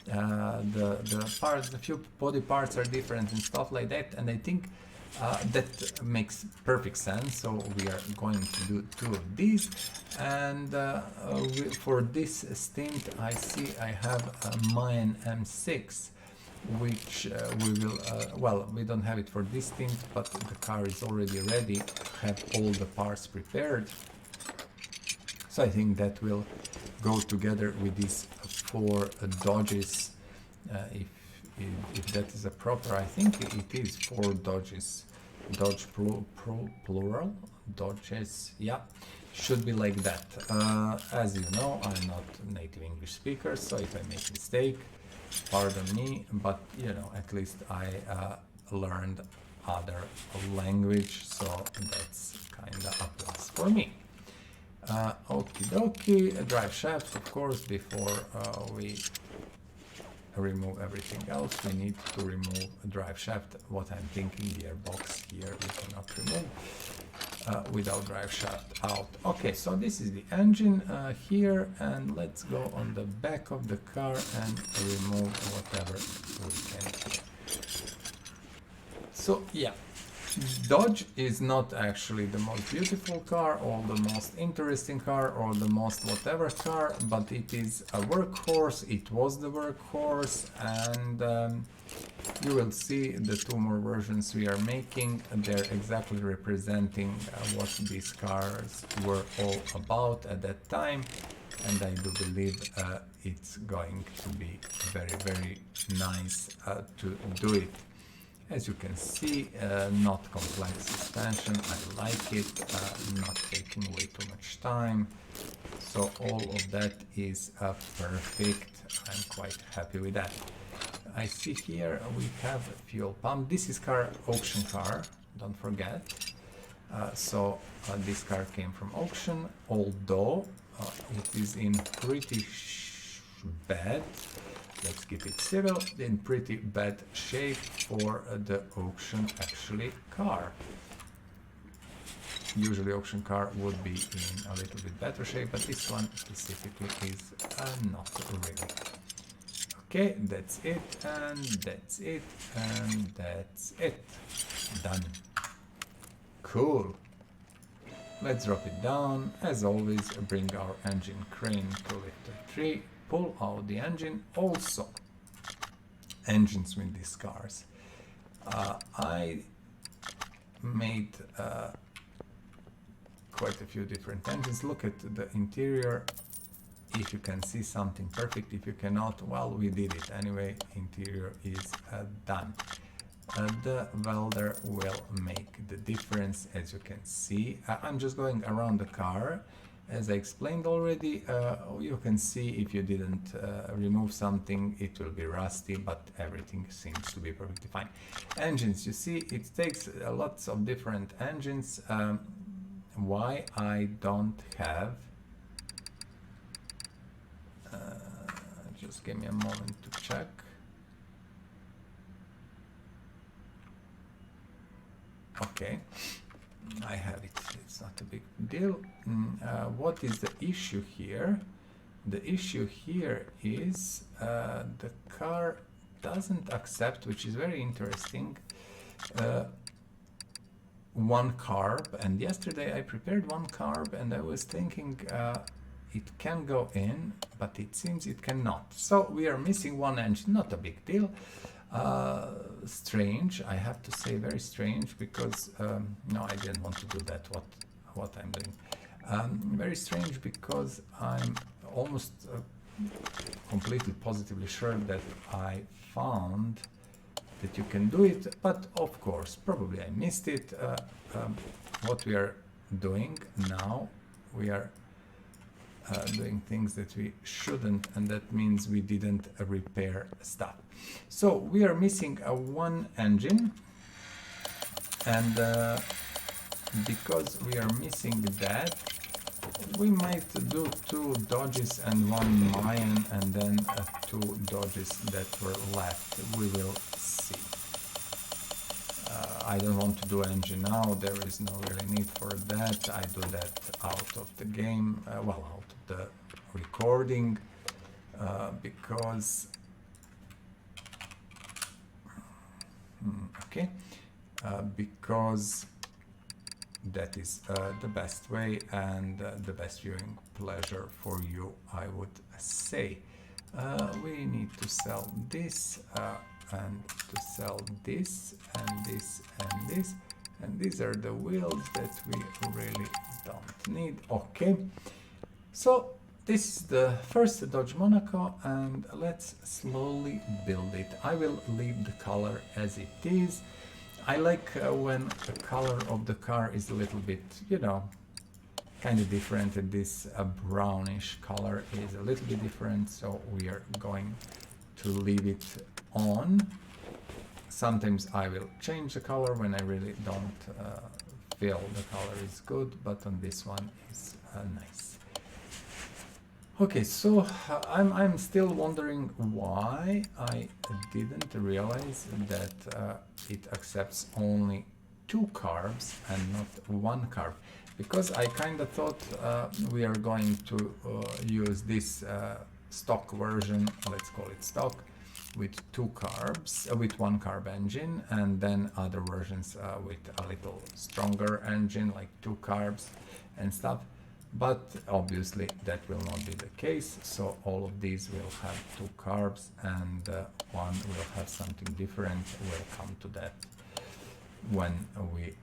the parts, the few body parts are different and stuff like that, and I think that makes perfect sense. So we are going to do 2 of these, and for this stint I see I have a Mayen M6, which we will, well, we don't have it for this stint, but the car is already ready, have all the parts prepared, so I think that will go together with these 4 Dodges. If that is a proper, I think it is 4 Dodges, Dodge plural, Dodges, yeah, should be like that. As you know, I'm not a native English speaker, so if I make a mistake, pardon me, but you know, at least I learned other language, so that's kinda a plus for me. Okie dokie, a drive shaft, of course. Before we remove everything else, we need to remove a drive shaft. What I'm thinking, gearbox here we cannot remove without drive shaft out. Okay, so this is the engine here, and let's go on the back of the car and remove whatever we can here. So yeah, Dodge is not actually the most beautiful car or the most interesting car or the most whatever car, but it is a workhorse. It was the workhorse, and you will see the 2 more versions we are making. They're exactly representing what these cars were all about at that time, and I do believe it's going to be very, very nice to do it. As you can see, not complex suspension, I like it, not taking way too much time, so all of that is perfect. I'm quite happy with that. I see here we have a fuel pump. This is car auction car, don't forget. This car came from auction, although it is in pretty bad, let's keep it civil, in pretty bad shape for the auction actually car. Usually auction car would be in a little bit better shape, but this one specifically is not really. Okay, that's it, and that's it, and that's it. Done. Cool. Let's drop it down. As always, bring our engine crane to lifter 3, pull out the engine. Also, engines with these cars. I made quite a few different engines. Look at the interior. If you can see something, perfect. If you cannot, well, we did it anyway. Interior is done. The welder will make the difference, as you can see. I'm just going around the car. As I explained already, you can see if you didn't remove something, it will be rusty, but everything seems to be perfectly fine. Engines, you see, it takes lots of different engines. Why I don't have... just give me a moment to check. Okay, I have it. It's not a big deal. What is the issue here? The issue here is the car doesn't accept, which is very interesting, one carb. And yesterday I prepared one carb and I was thinking it can go in, but it seems it cannot. So we are missing one engine, not a big deal. Strange, I have to say, very strange, because no, I didn't want to do that, what I'm doing. Very strange, because I'm almost completely positively sure that I found that you can do it, but of course probably I missed it. What we are doing now, we are doing things that we shouldn't, and that means we didn't repair stuff. So we are missing one engine, and because we are missing that, we might do 2 Dodges and 1 Mayen, and then 2 Dodges that were left. We will see. I don't want to do engine now, there is no really need for that. I do that out of the game, well, out of the recording, because because that is the best way and the best viewing pleasure for you, I would say. We need to sell this and to sell this and this and this, and these are the wheels that we really don't need. Okay, so this is the first Dodge Monaco, and let's slowly build it. I will leave the color as it is. I like when the color of the car is a little bit, you know, kind of different, and this brownish color is a little bit different, so we are going to leave it on. Sometimes I will change the color when I really don't feel the color is good, but on this one is nice. Okay, so I'm still wondering why I didn't realize that it accepts only 2 carbs and not 1 carb, because I kind of thought we are going to use this stock version, let's call it stock, with 2 carbs, with 1 carb engine, and then other versions with a little stronger engine, like 2 carbs and stuff. But obviously that will not be the case, so all of these will have 2 carbs, and one will have something different. We'll come to that when we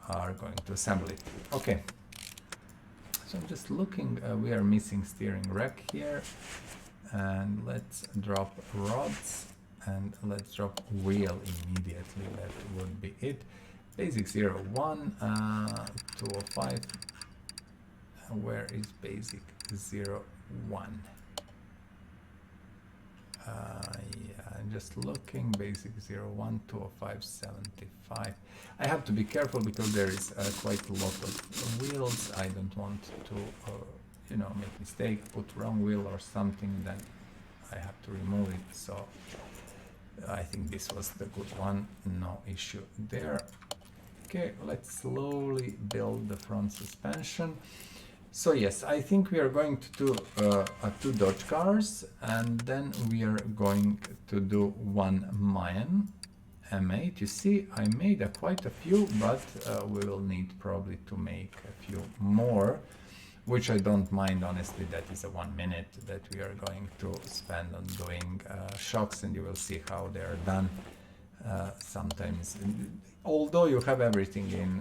are going to assemble it. Okay, so I'm just looking, we are missing steering rack here, and let's drop rods and let's drop wheel immediately. That would be it. Basic 01, 205. Where is basic 01? Yeah, just looking, basic 01, 205, 75. I have to be careful because there is quite a lot of wheels. I don't want to, you know, make mistake, put wrong wheel or something, then I have to remove it. So I think this was the good one, no issue there. Okay, let's slowly build the front suspension. So yes, I think we are going to do two Dodge cars, and then we are going to do one Mayen M8. You see, I made quite a few, but we will need probably to make a few more, which I don't mind, honestly. That is a 1 minute that we are going to spend on doing shocks, and you will see how they are done. Sometimes, although you have everything in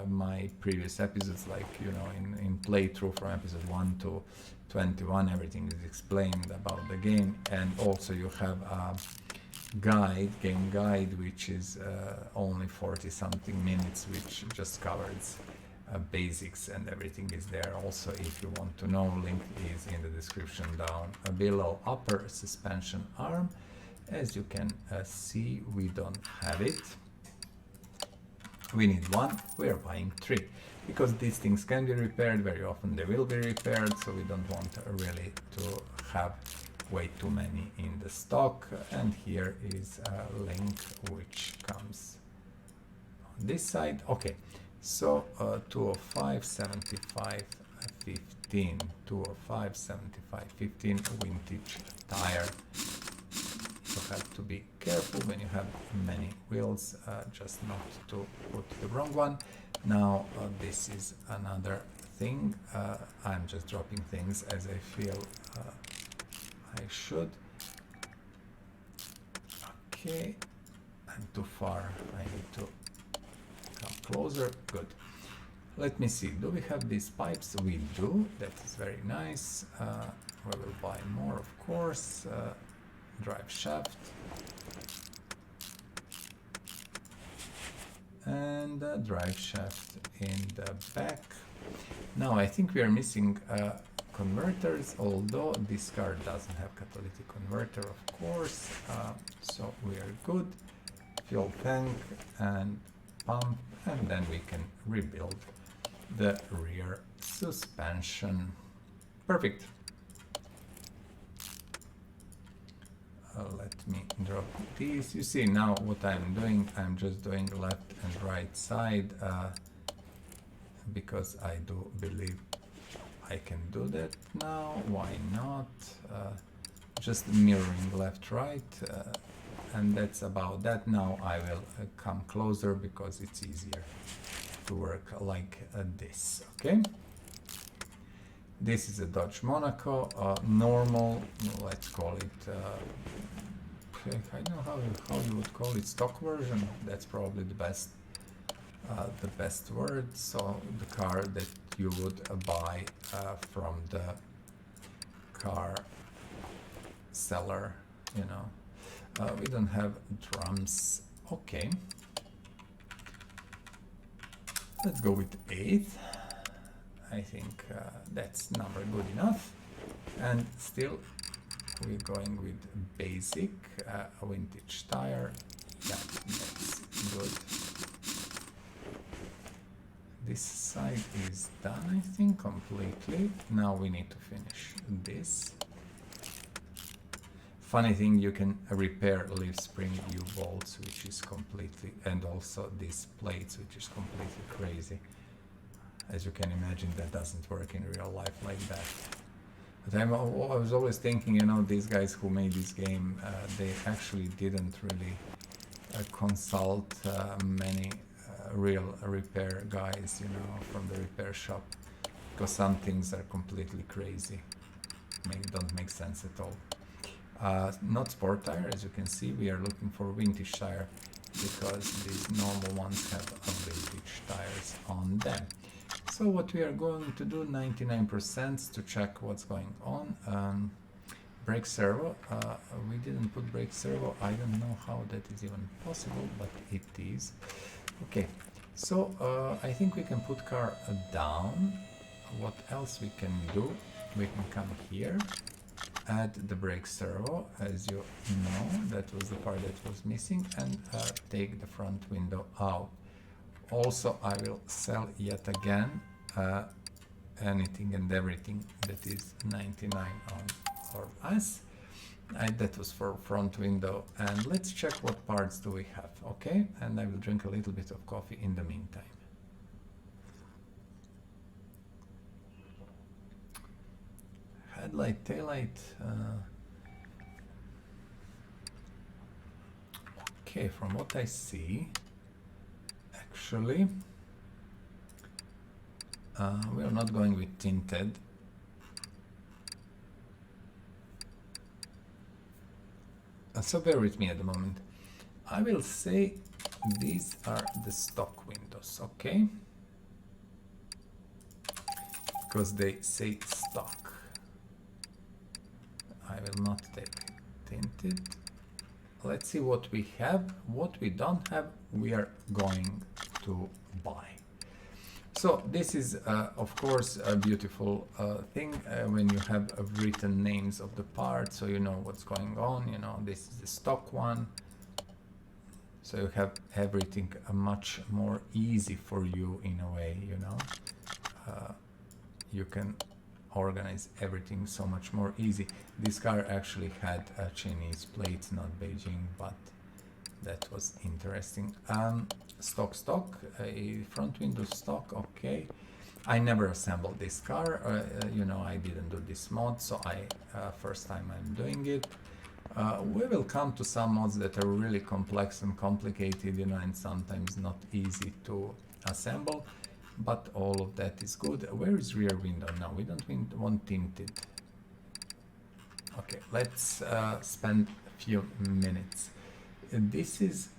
my previous episodes, like, you know, in playthrough from episode 1 to 21, everything is explained about the game, and also you have a game guide, which is only 40 something minutes, which just covers basics, and everything is there. Also, if you want to know, link is in the description down below. Upper suspension arm, as you can see, we don't have it. We need one. We are buying 3 because these things can be repaired. Very often they will be repaired, so we don't want really to have way too many in the stock. And here is a link which comes on this side. Okay, so 205, 75, 15, 205, 75, 15, vintage tire. You have to be careful when you have many wheels, just not to put the wrong one. Now this is another thing. I'm just dropping things as I feel I should. Okay, I'm too far. I need to come closer. Good. Let me see. Do we have these pipes? We do. That is very nice. We will buy more, of course. Drive shaft and drive shaft in the back. Now I think we are missing converters, although this car doesn't have catalytic converter, of course, so we are good. Fuel tank and pump, and then we can rebuild the rear suspension. Perfect. Let me drop these. You see now what I'm doing. I'm just doing left and right side because I do believe I can do that now. Why not? Just mirroring left, right, and that's about that. Now I will come closer because it's easier to work like this. Okay. This is a Dodge Monaco, normal, let's call it, I don't know how you would call it, stock version. That's probably the best word. So the car that you would buy from the car seller, you know. We don't have drums. Okay. Let's go with 8. I think that's number good enough, and still we're going with basic vintage tire. Yeah, that's good. This side is done, I think, completely. Now we need to finish this. Funny thing, you can repair leaf spring U-bolts, which is completely, and also these plates, which is completely crazy. As you can imagine, that doesn't work in real life like that. But I was always thinking, you know, these guys who made this game, they actually didn't really consult many real repair guys, you know, from the repair shop, because some things are completely crazy, don't make sense at all. Not sport tire, as you can see, we are looking for vintage tire because these normal ones have vintage tires on them. So what we are going to do, 99% to check what's going on. Brake servo, we didn't put brake servo. I don't know how that is even possible, but it is. Okay, so I think we can put car down. What else we can do? We can come here add the brake servo, as you know, that was the part that was missing, and take the front window out. Also, I will sell yet again anything and everything that is 99 on or less. That was for front window, and let's check what parts do we have, okay? And I will drink a little bit of coffee in the meantime. Headlight, taillight, okay, from what I see, actually, we are not going with tinted. So bear with me at the moment. I will say these are the stock windows, okay? Because they say stock. I will not take tinted. Let's see what we have. What we don't have, we are going to buy. So this is, of course, a beautiful thing when you have written names of the parts, so you know what's going on. You know, this is the stock one. So you have everything much more easy for you in a way, you know. You can organize everything so much more easy. This car actually had Chinese plates, not Beijing, but that was interesting. Stock, front window stock, okay. I never assembled this car, you know, I didn't do this mod, so first time I'm doing it. We will come to some mods that are really complex and complicated, you know, and sometimes not easy to assemble, but all of that is good. Where is rear window? No, we don't want tinted. Okay, let's spend a few minutes. This is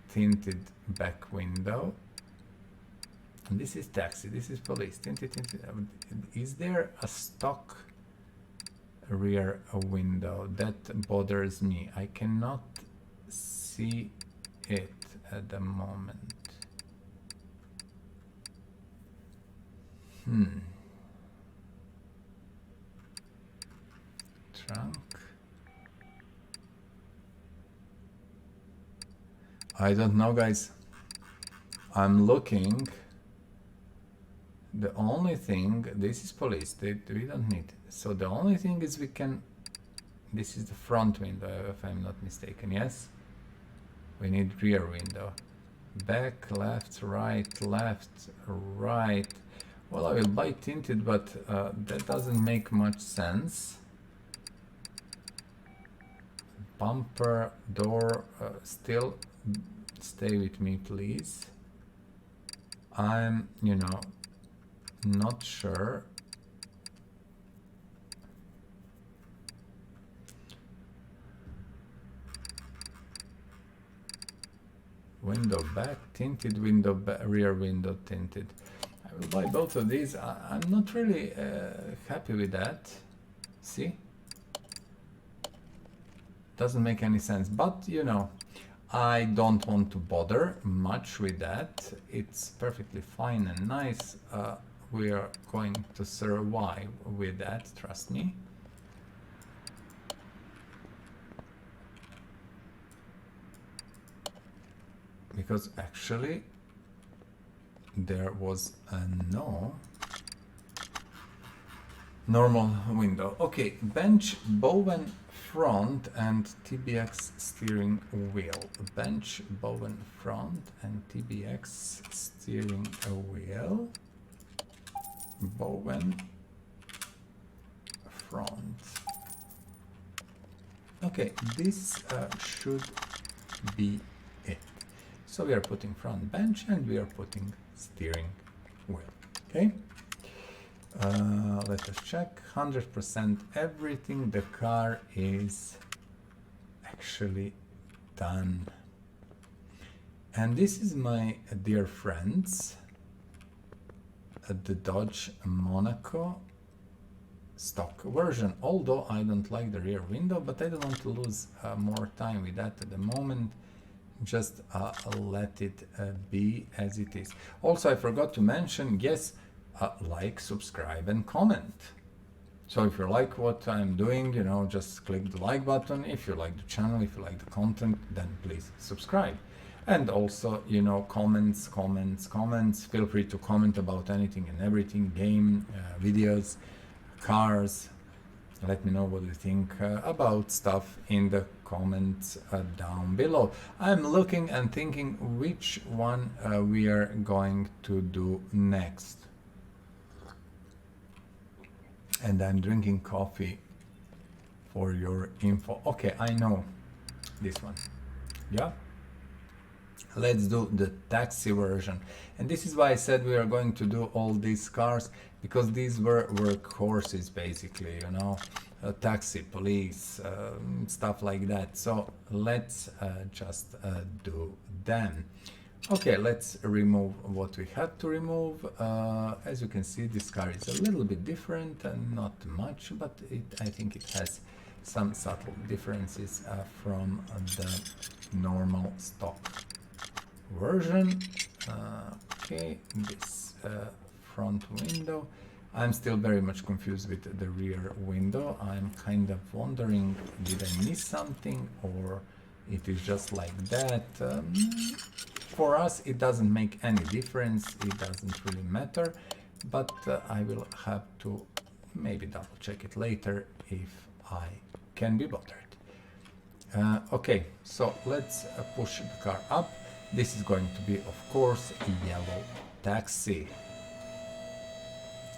tinted back window, and this is taxi, this is police, tinted. Is there a stock rear window? That bothers me. I cannot see it at the moment. Trunk. I don't know, guys. I'm looking. The only thing, this is police, we don't need. So the only thing is we can, this is the front window, if I'm not mistaken, yes? We need rear window. Back, left, right. Well, I will buy tinted, but that doesn't make much sense. Bumper, door, still stay with me, please. I'm, you know, not sure. Window back, tinted, window back, rear window tinted. I will buy both of these. I'm not really happy with that. See? Doesn't make any sense, but you know, I don't want to bother much with that. It's perfectly fine and nice. We are going to survive with that, trust me. Because actually there was a normal window. Okay, bench, Bowen front and TBX steering wheel. Bench, Bowen front and TBX steering wheel. Bowen front. Okay, this should be it. So we are putting front bench and we are putting steering wheel. Okay. Let us check. 100% everything. The car is actually done. And this is my dear friends, the Dodge Monaco stock version. Although I don't like the rear window, but I don't want to lose more time with that at the moment. Just let it be as it is. Also, I forgot to mention, yes, like, subscribe and comment. So if you like what I'm doing, you know, just click the like button. If you like the channel, if you like the content, then please subscribe. And also, you know, comments. Feel free to comment about anything and everything, game, videos, cars. Let me know what you think about stuff in the comments down below. I'm looking and thinking which one we are going to do next. And I'm drinking coffee for your info. Okay, I know this one. Yeah? Let's do the taxi version. And this is why I said we are going to do all these cars, because these were workhorses basically, you know, taxi, police, stuff like that. So let's just do them. Okay, let's remove what we had to remove. As you can see, this car is a little bit different and not much, but I think it has some subtle differences from the normal stock version. Okay, this front window. I'm still very much confused with the rear window. I'm kind of wondering, did I miss something or it is just like that? For us, it doesn't make any difference. It doesn't really matter, but I will have to maybe double check it later if I can be bothered. Okay, so let's push the car up. This is going to be, of course, a yellow taxi.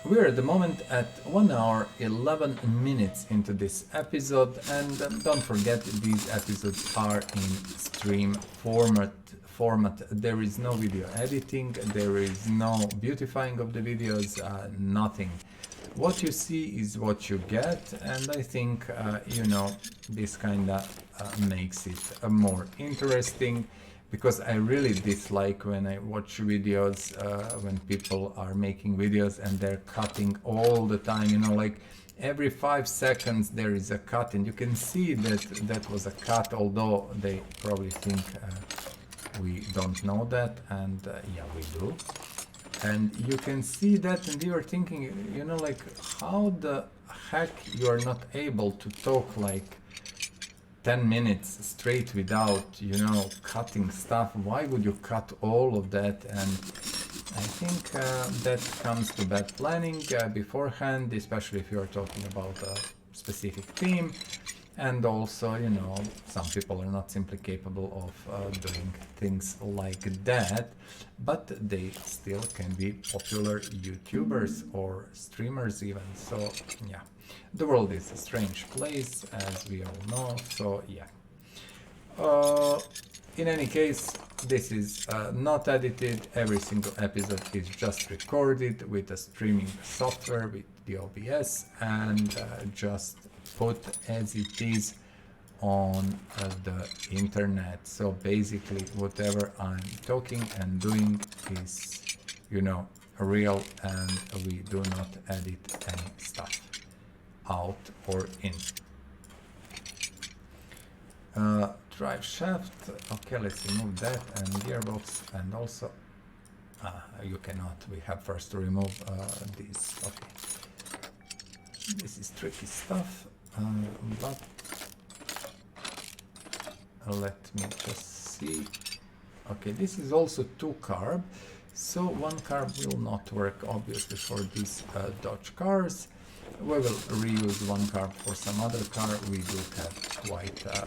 We're at the moment at 1 hour 11 minutes into this episode, and don't forget, these episodes are in stream format. There is no video editing, there is no beautifying of the videos, nothing. What you see is what you get, and I think you know, this kind of makes it more interesting, because I really dislike when I watch videos, when people are making videos and they're cutting all the time, you know, like every 5 seconds there is a cut, and you can see that that was a cut, although they probably think we don't know that, and yeah, we do. And you can see that, and you are thinking, you know, like, how the heck you are not able to talk like 10 minutes straight without, you know, cutting stuff? Why would you cut all of that? And I think that comes to bad planning beforehand, especially if you're talking about a specific theme. And also, you know, some people are not simply capable of doing things like that, but they still can be popular YouTubers or streamers even. So yeah, the world is a strange place, as we all know. So yeah, in any case, this is not edited. Every single episode is just recorded with a streaming software, with the OBS, and just put as it is on the internet. So basically, whatever I'm talking and doing is, you know, real, and we do not edit any stuff out or in. Drive shaft. Okay, let's remove that, and gearbox, and also you cannot. We have first to remove these. Okay, this is tricky stuff. But let me just see. Okay, this is also 2 carb, so 1 carb will not work obviously for these Dodge cars. We will reuse 1 carb for some other car. We do have quite a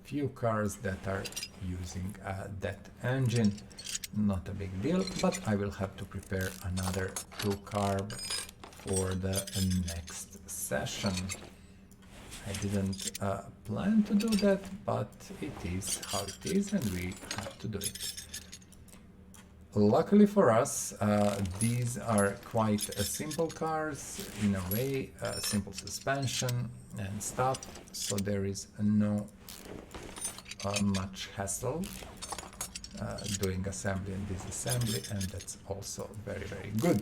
few cars that are using that engine. Not a big deal, but I will have to prepare another 2 carb for the next session. I didn't plan to do that, but it is how it is, and we have to do it. Luckily for us, these are quite simple cars in a way, simple suspension and stuff, so there is no much hassle doing assembly and disassembly, and that's also very, very good.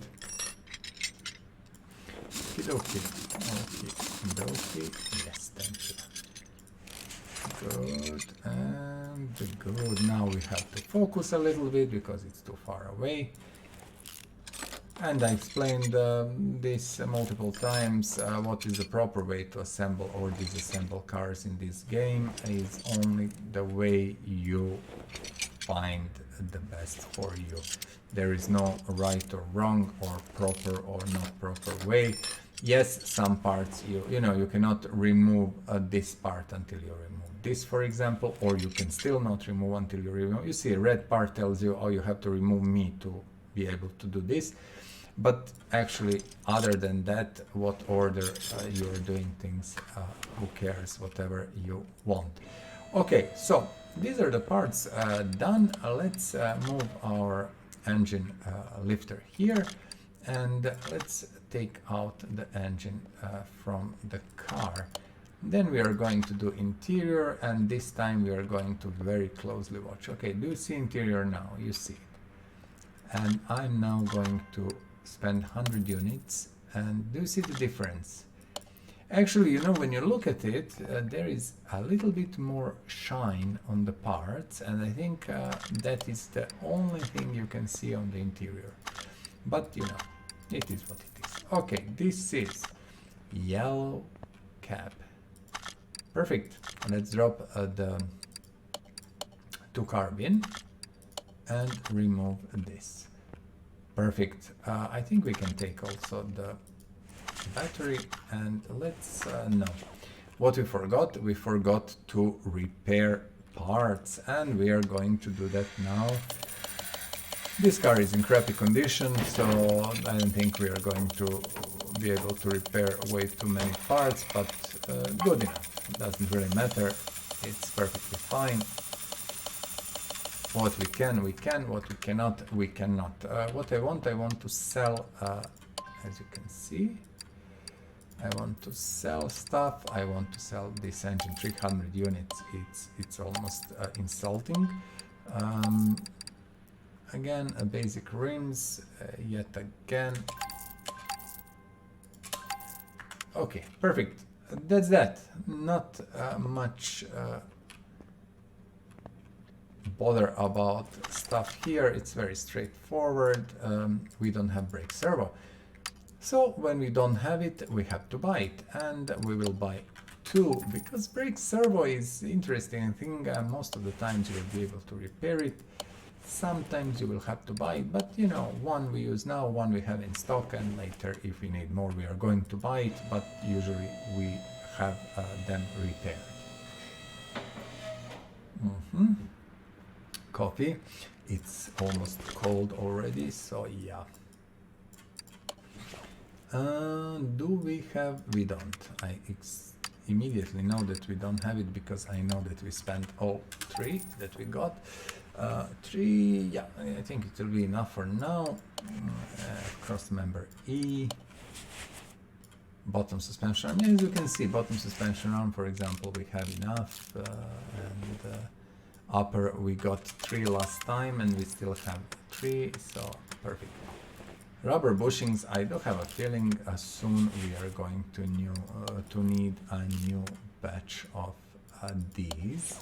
Okie dokie. Yes, thank you. Good, and good. Now we have to focus a little bit because it's too far away. And I explained this multiple times. What is the proper way to assemble or disassemble cars in this game is only the way you find the best for you. There is no right or wrong or proper or not proper way. Yes, some parts you know you cannot remove this part until you remove this, for example, or you can still not remove until you remove. You see, a red part tells you, oh, you have to remove me to be able to do this. But actually, other than that, what order you're doing things, who cares, whatever you want. Okay, so these are the parts done. Let's move our engine lifter here, and let's take out the engine from the car. Then we are going to do interior, and this time we are going to very closely watch. Okay, do you see interior now? You see it. And I'm now going to spend 100 units, and do you see the difference? Actually, you know, when you look at it, there is a little bit more shine on the parts, and I think that is the only thing you can see on the interior. But, you know, it is what it is. Okay, this is yellow cab. Perfect. Let's drop the two-car bin and remove this. Perfect. I think we can take also the battery, and let's no. What we forgot to repair parts, and we are going to do that now. This car is in crappy condition, so I don't think we are going to be able to repair way too many parts, but good enough. Doesn't really matter. It's perfectly fine. What we can, what we cannot, we cannot. What I want to sell, as you can see, I want to sell stuff. I want to sell this engine, 300 units. It's almost insulting. Again, a basic rims, yet again. Okay, perfect. That's that. Not much bother about stuff here. It's very straightforward. We don't have brake servo, so when we don't have it, we have to buy it, and we will buy two, because brake servo is interesting. I think most of the times you will be able to repair it. Sometimes you will have to buy it, but you know, one we use now, one we have in stock, and later if we need more we are going to buy it, but usually we have them repaired. Coffee. It's almost cold already, so yeah. Do we have? We don't. I immediately know that we don't have it, because I know that we spent all three that we got. Three, yeah, I think it will be enough for now. Cross member E. Bottom suspension arm. As you can see, bottom suspension arm, for example, we have enough, and upper we got 3 last time, and we still have 3, so perfect. Rubber bushings, I do have a feeling soon we are going to need a new batch of these.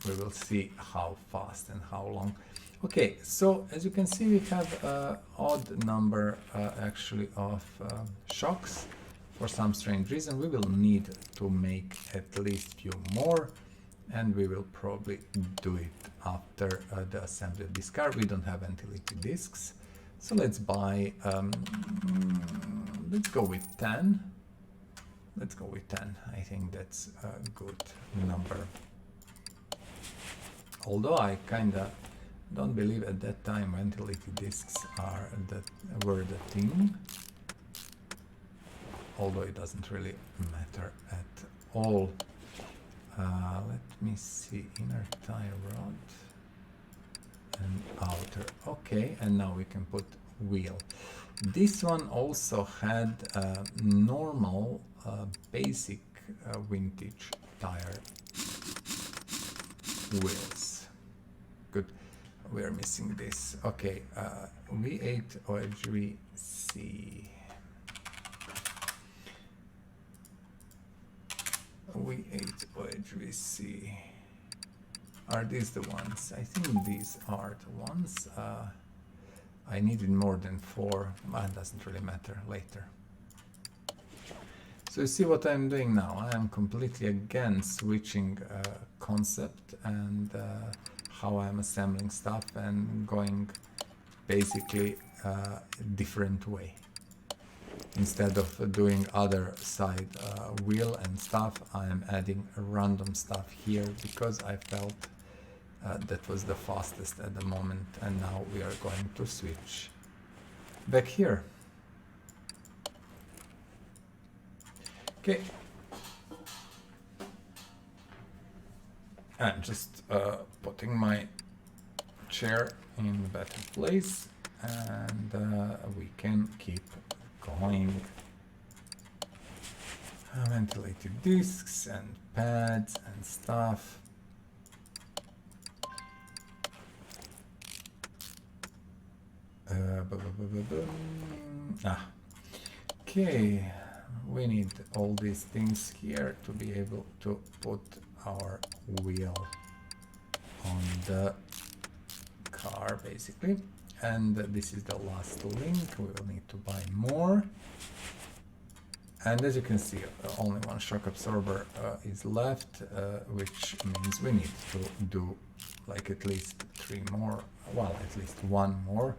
We will see how fast and how long. Okay, so as you can see, we have an odd number actually of shocks. For some strange reason, we will need to make at least few more, and we will probably do it after the assembly of this car. We don't have anti-leaky discs, so let's buy, let's go with 10. Let's go with 10. I think that's a good number. Although I kinda don't believe at that time anti-leaky discs were the thing. Although it doesn't really matter at all. Let me see, inner tire rod and outer. Okay, and now we can put wheel. This one also had normal basic vintage tire wheels. Good. We're missing this. Okay, V8 OHVC. V8 OHVC. Are these the ones? I think these are the ones. I needed more than 4, but it doesn't really matter later. So you see what I'm doing now. I am completely again switching concept and how I'm assembling stuff and going basically different way. Instead of doing other side wheel and stuff, I am adding random stuff here because I felt that was the fastest at the moment, and now we are going to switch back here. Okay. I'm just putting my chair in a better place, and we can keep going. Ventilated discs and pads and stuff. Okay, we need all these things here to be able to put our wheel on the car basically, and this is the last link. We will need to buy more, and as you can see, only one shock absorber is left, which means we need to do like at least 3 more, well, at least 1 more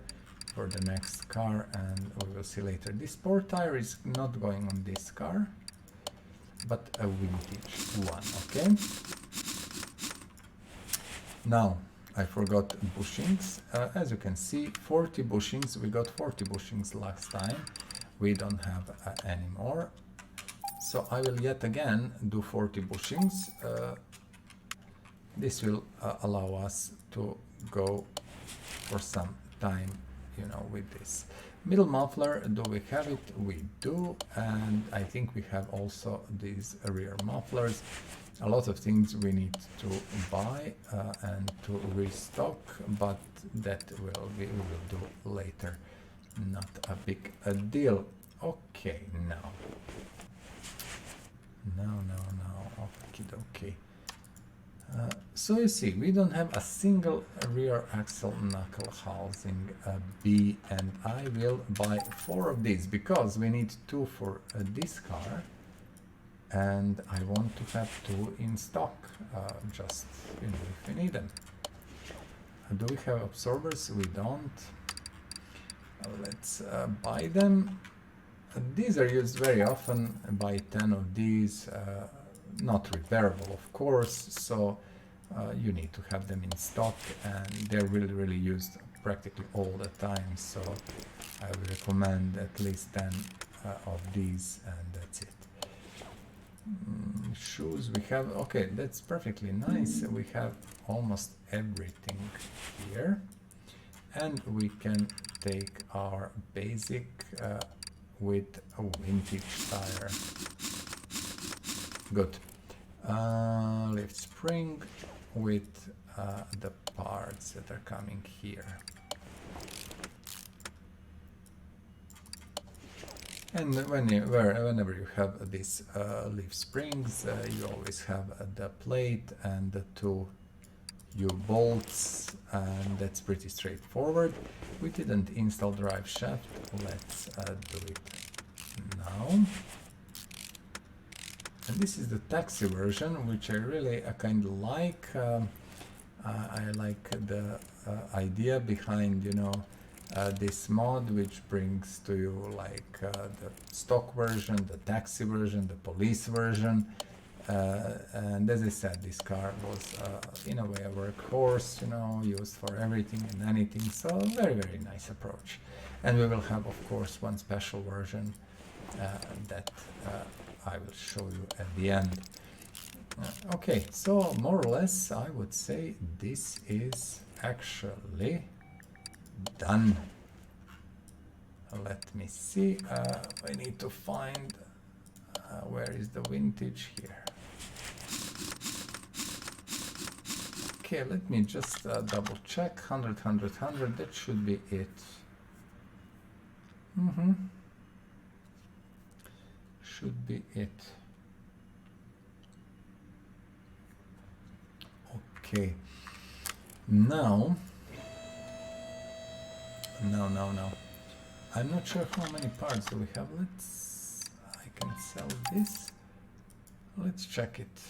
for the next car, and we will see later. This sport tire is not going on this car, but a vintage one. Okay, now I forgot bushings. As you can see, 40 bushings. We got 40 bushings last time. We don't have any more, so I will yet again do 40 bushings. This will allow us to go for some time, you know, with this. Middle muffler, do we have it? We do, and I think we have also these rear mufflers. A lot of things we need to buy and to restock, but that we will do later. Not a big deal. Okay, now. Okay. So you see, we don't have a single rear axle knuckle housing B, and I will buy 4 of these because we need 2 for this car, and I want to have 2 in stock, just, you know, if we need them. Do we have absorbers? We don't. Let's buy them. These are used very often. Buy 10 of these, not repairable of course, so you need to have them in stock, and they're really used practically all the time, so I would recommend at least 10 of these, and that's it. Shoes we have, okay, that's perfectly nice. We have almost everything here, and we can take our basic with a vintage tire. Good. Lift spring with the parts that are coming here. And whenever you have these leaf springs, you always have the plate and the 2 U-bolts, and that's pretty straightforward. We didn't install drive shaft. Let's do it now. And this is the taxi version, which I really kind of like. I like the idea behind, you know, this mod, which brings to you like the stock version, the taxi version, the police version. And as I said, this car was in a way a workhorse, you know, used for everything and anything. So very nice approach. And we will have, of course, one special version that I will show you at the end. Okay, so more or less I would say this is actually done. Let me see, I need to find where is the vintage here. Okay, let me just double check. 100, 100, 100, that should be it. Should be it. Okay, now No. I'm not sure how many parts do we have. I can sell this. Let's check it.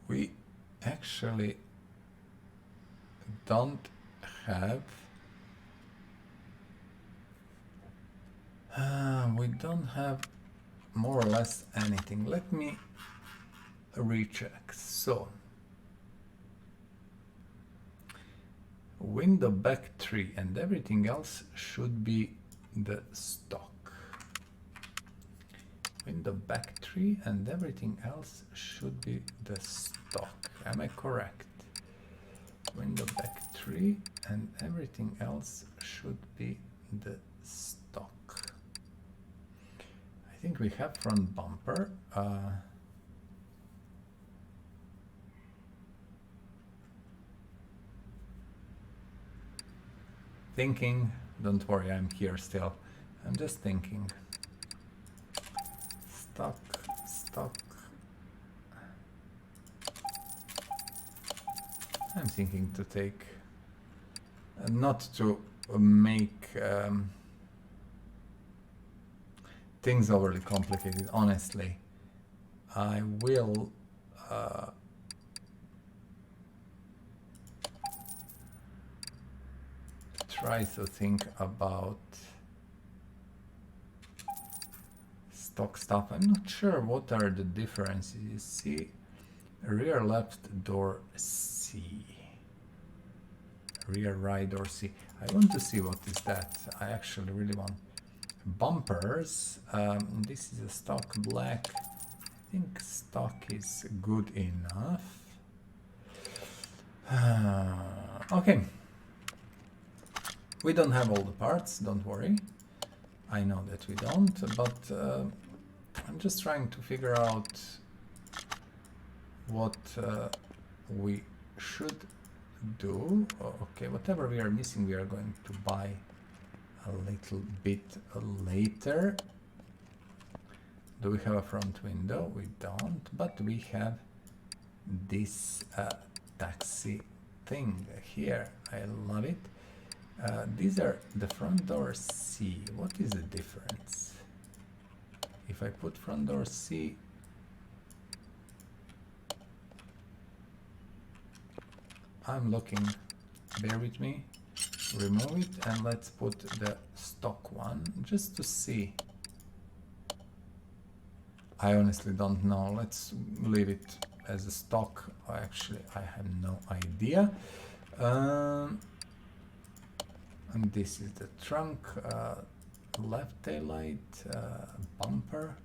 We actually don't have more or less anything. Let me recheck. So window back 3 and everything else should be the stock. Window back 3 and everything else should be the stock. Am I correct? Window back 3 and everything else should be the stock. I think we have front bumper. Thinking, don't worry, I'm here still. I'm just thinking. Stock. I'm thinking to take, not to make things overly complicated, honestly. I will try to think about stock stuff. I'm not sure what are the differences. You see, rear left door C, rear right door C. I want to see what is that. I actually really want bumpers. This is a stock black. I think stock is good enough. Okay. We don't have all the parts, don't worry. I know that we don't, but I'm just trying to figure out what we should do. Okay, whatever we are missing, we are going to buy a little bit later. Do we have a front window? We don't, but we have this taxi thing here. I love it. These are the front door C. What is the difference? If I put front door C, I'm looking, bear with me, remove it and let's put the stock one just to see. I honestly don't know. Let's leave it as a stock. Actually, I have no idea. And this is the trunk, left tail light, bumper,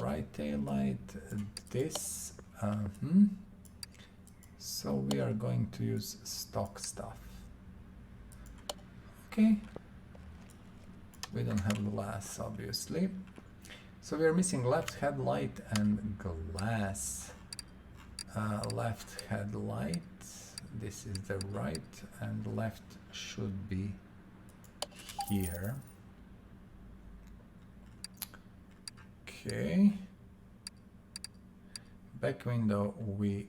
right tail light, this. So we are going to use stock stuff. Okay. We don't have glass, obviously. So we are missing left headlight and glass. Left headlight. This is the right and left should be here. Okay. Back window we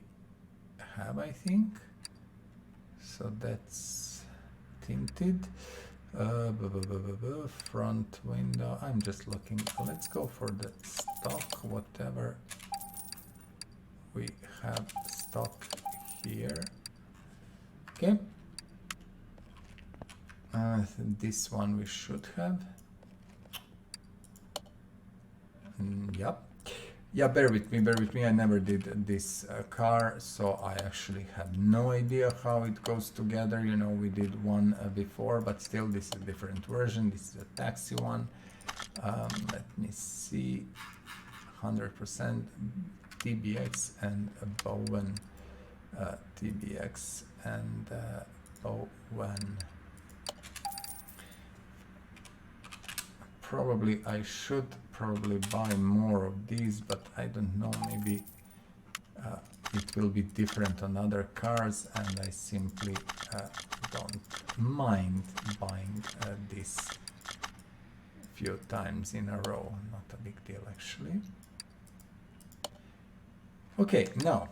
have, I think. So that's tinted. Front window, I'm just looking. Let's go for the stock, whatever we have stock here. Okay. This one we should have. Yep. Yeah, bear with me. I never did this car, so I actually have no idea how it goes together. You know, we did one before, but still, this is a different version. This is a taxi one. Let me see. 100% TBX and Bowen. TBX and Bowen. Probably I should buy more of these, but I don't know, maybe it will be different on other cars, and I simply don't mind buying this few times in a row. Not a big deal, actually. Okay, now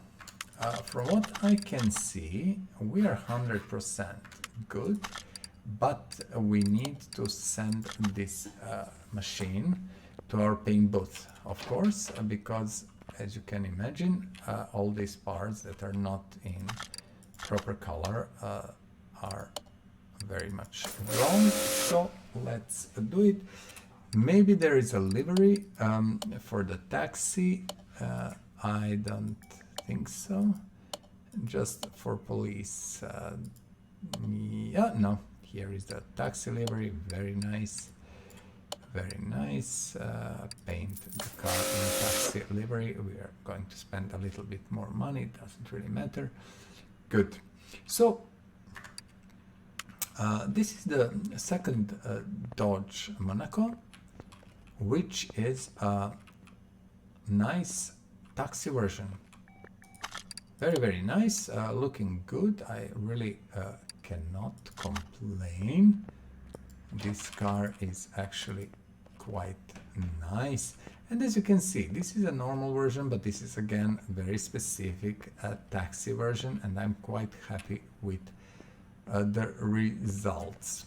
from what I can see, we are 100% good, but we need to send this machine to our paint booth, of course, because as you can imagine, all these parts that are not in proper color are very much wrong. So let's do it. Maybe there is a livery for the taxi. I don't think so. Just for police. Yeah, no. Here is the taxi livery. Very nice. Very nice. Paint the car in taxi livery. We are going to spend a little bit more money. It doesn't really matter. Good. So this is the second Dodge Monaco, which is a nice taxi version. Very, very nice, looking good. I really cannot complain. This car is actually quite nice. And as you can see, this is a normal version, but this is again very specific taxi version, and I'm quite happy with the results.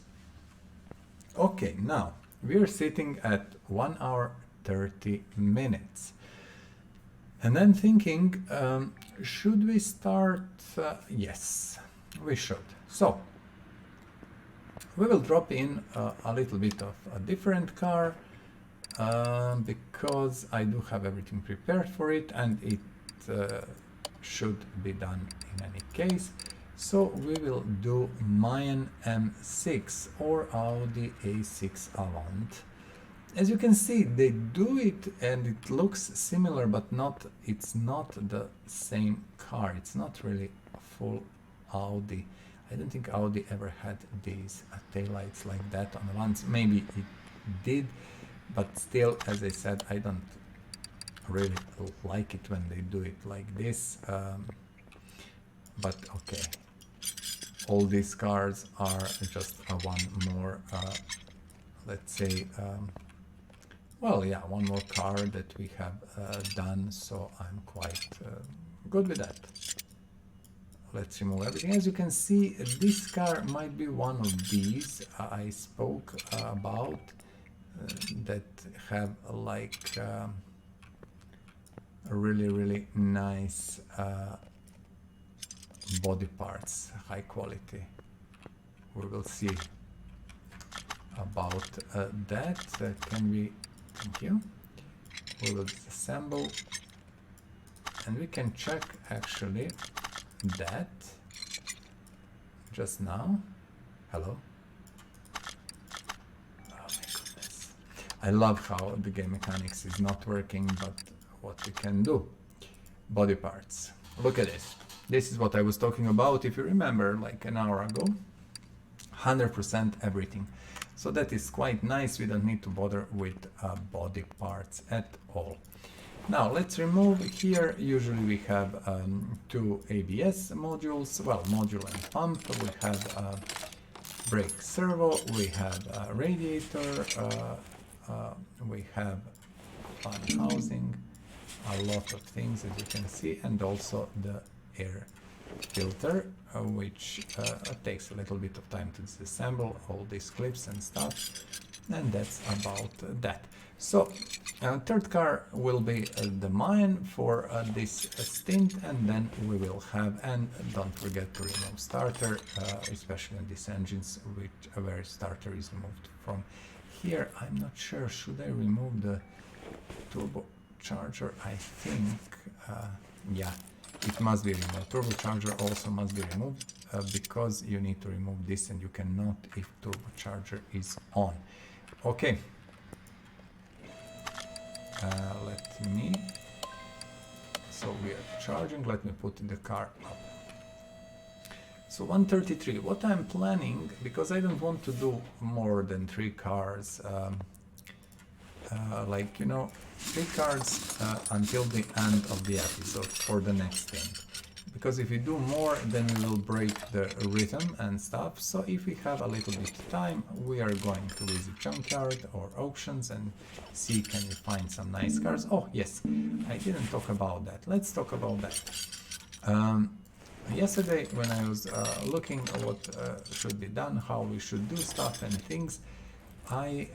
Okay, now we are sitting at 1 hour 30 minutes. And I'm thinking, should we start? Yes, we should. So we will drop in a little bit of a different car because I do have everything prepared for it, and it should be done in any case. So we will do Mayen M6 or Audi A6 Avant. As you can see, they do it and it looks similar, but it's not the same car. It's not really a full Audi. I don't think Audi ever had these taillights like that on the ones. Maybe it did, but still, as I said, I don't really like it when they do it like this. But okay, all these cars are just one more, let's say, well, yeah, one more car that we have done, so I'm quite good with that. Let's remove everything. As you can see, this car might be one of these I spoke about that have like a really, really nice body parts, high quality. We will see about that. Can we? Thank you. We will disassemble, and we can check actually that just now. Hello. Oh my goodness. I love how the game mechanics is not working, but what we can do. Body parts. Look at this. This is what I was talking about, if you remember, like an hour ago. 100% everything. So that is quite nice. We don't need to bother with body parts at all. Now let's remove here. Usually we have two ABS modules, well, module and pump. We have brake servo, we have radiator, we have fan housing, a lot of things as you can see, and also the air filter, which takes a little bit of time to disassemble all these clips and stuff, and that's about that. So third car will be the Mayen for this stint, and then we will have, and don't forget to remove starter, especially on these engines where starter is removed from here. I'm not sure, should I remove the turbocharger? I think yeah, it must be removed. Turbocharger also must be removed because you need to remove this, and you cannot if turbocharger is on. Okay. Let me, so we are charging, let me put the car up. So 133, what I'm planning, because I don't want to do more than 3 cars, like, you know, 3 cars until the end of the episode for the next thing. Because if we do more, then we will break the rhythm and stuff. So if we have a little bit of time, we are going to visit junkyard or auctions and see can we find some nice cars. Oh yes, I didn't talk about that. Let's talk about that. Yesterday, when I was looking at what should be done, how we should do stuff and things, I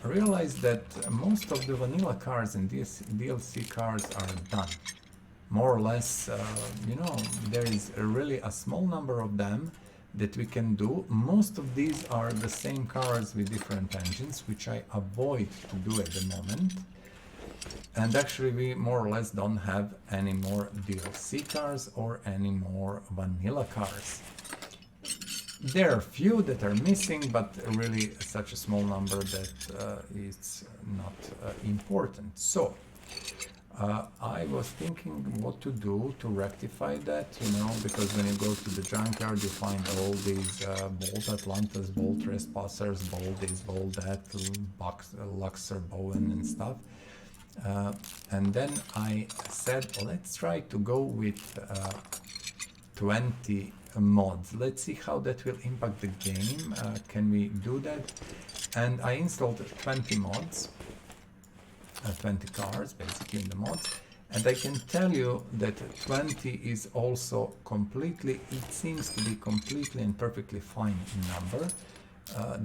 realized that most of the vanilla cars and DLC cars are done. More or less, there is really a small number of them that we can do. Most of these are the same cars with different engines, which I avoid to do at the moment. And actually we more or less don't have any more DLC cars or any more vanilla cars. There are few that are missing, but really such a small number that it's not important. So I was thinking what to do to rectify that, because when you go to the junkyard you find all these Bolt Atlantas, Bolt Trespassers, Bolt this, Bolt that, Luxor, Bowen and stuff. And then I said, let's try to go with 20 mods. Let's see how that will impact the game. Can we do that? And I installed 20 mods, 20 cars basically in the mods. And I can tell you that 20 is also completely, it seems to be completely and perfectly fine number.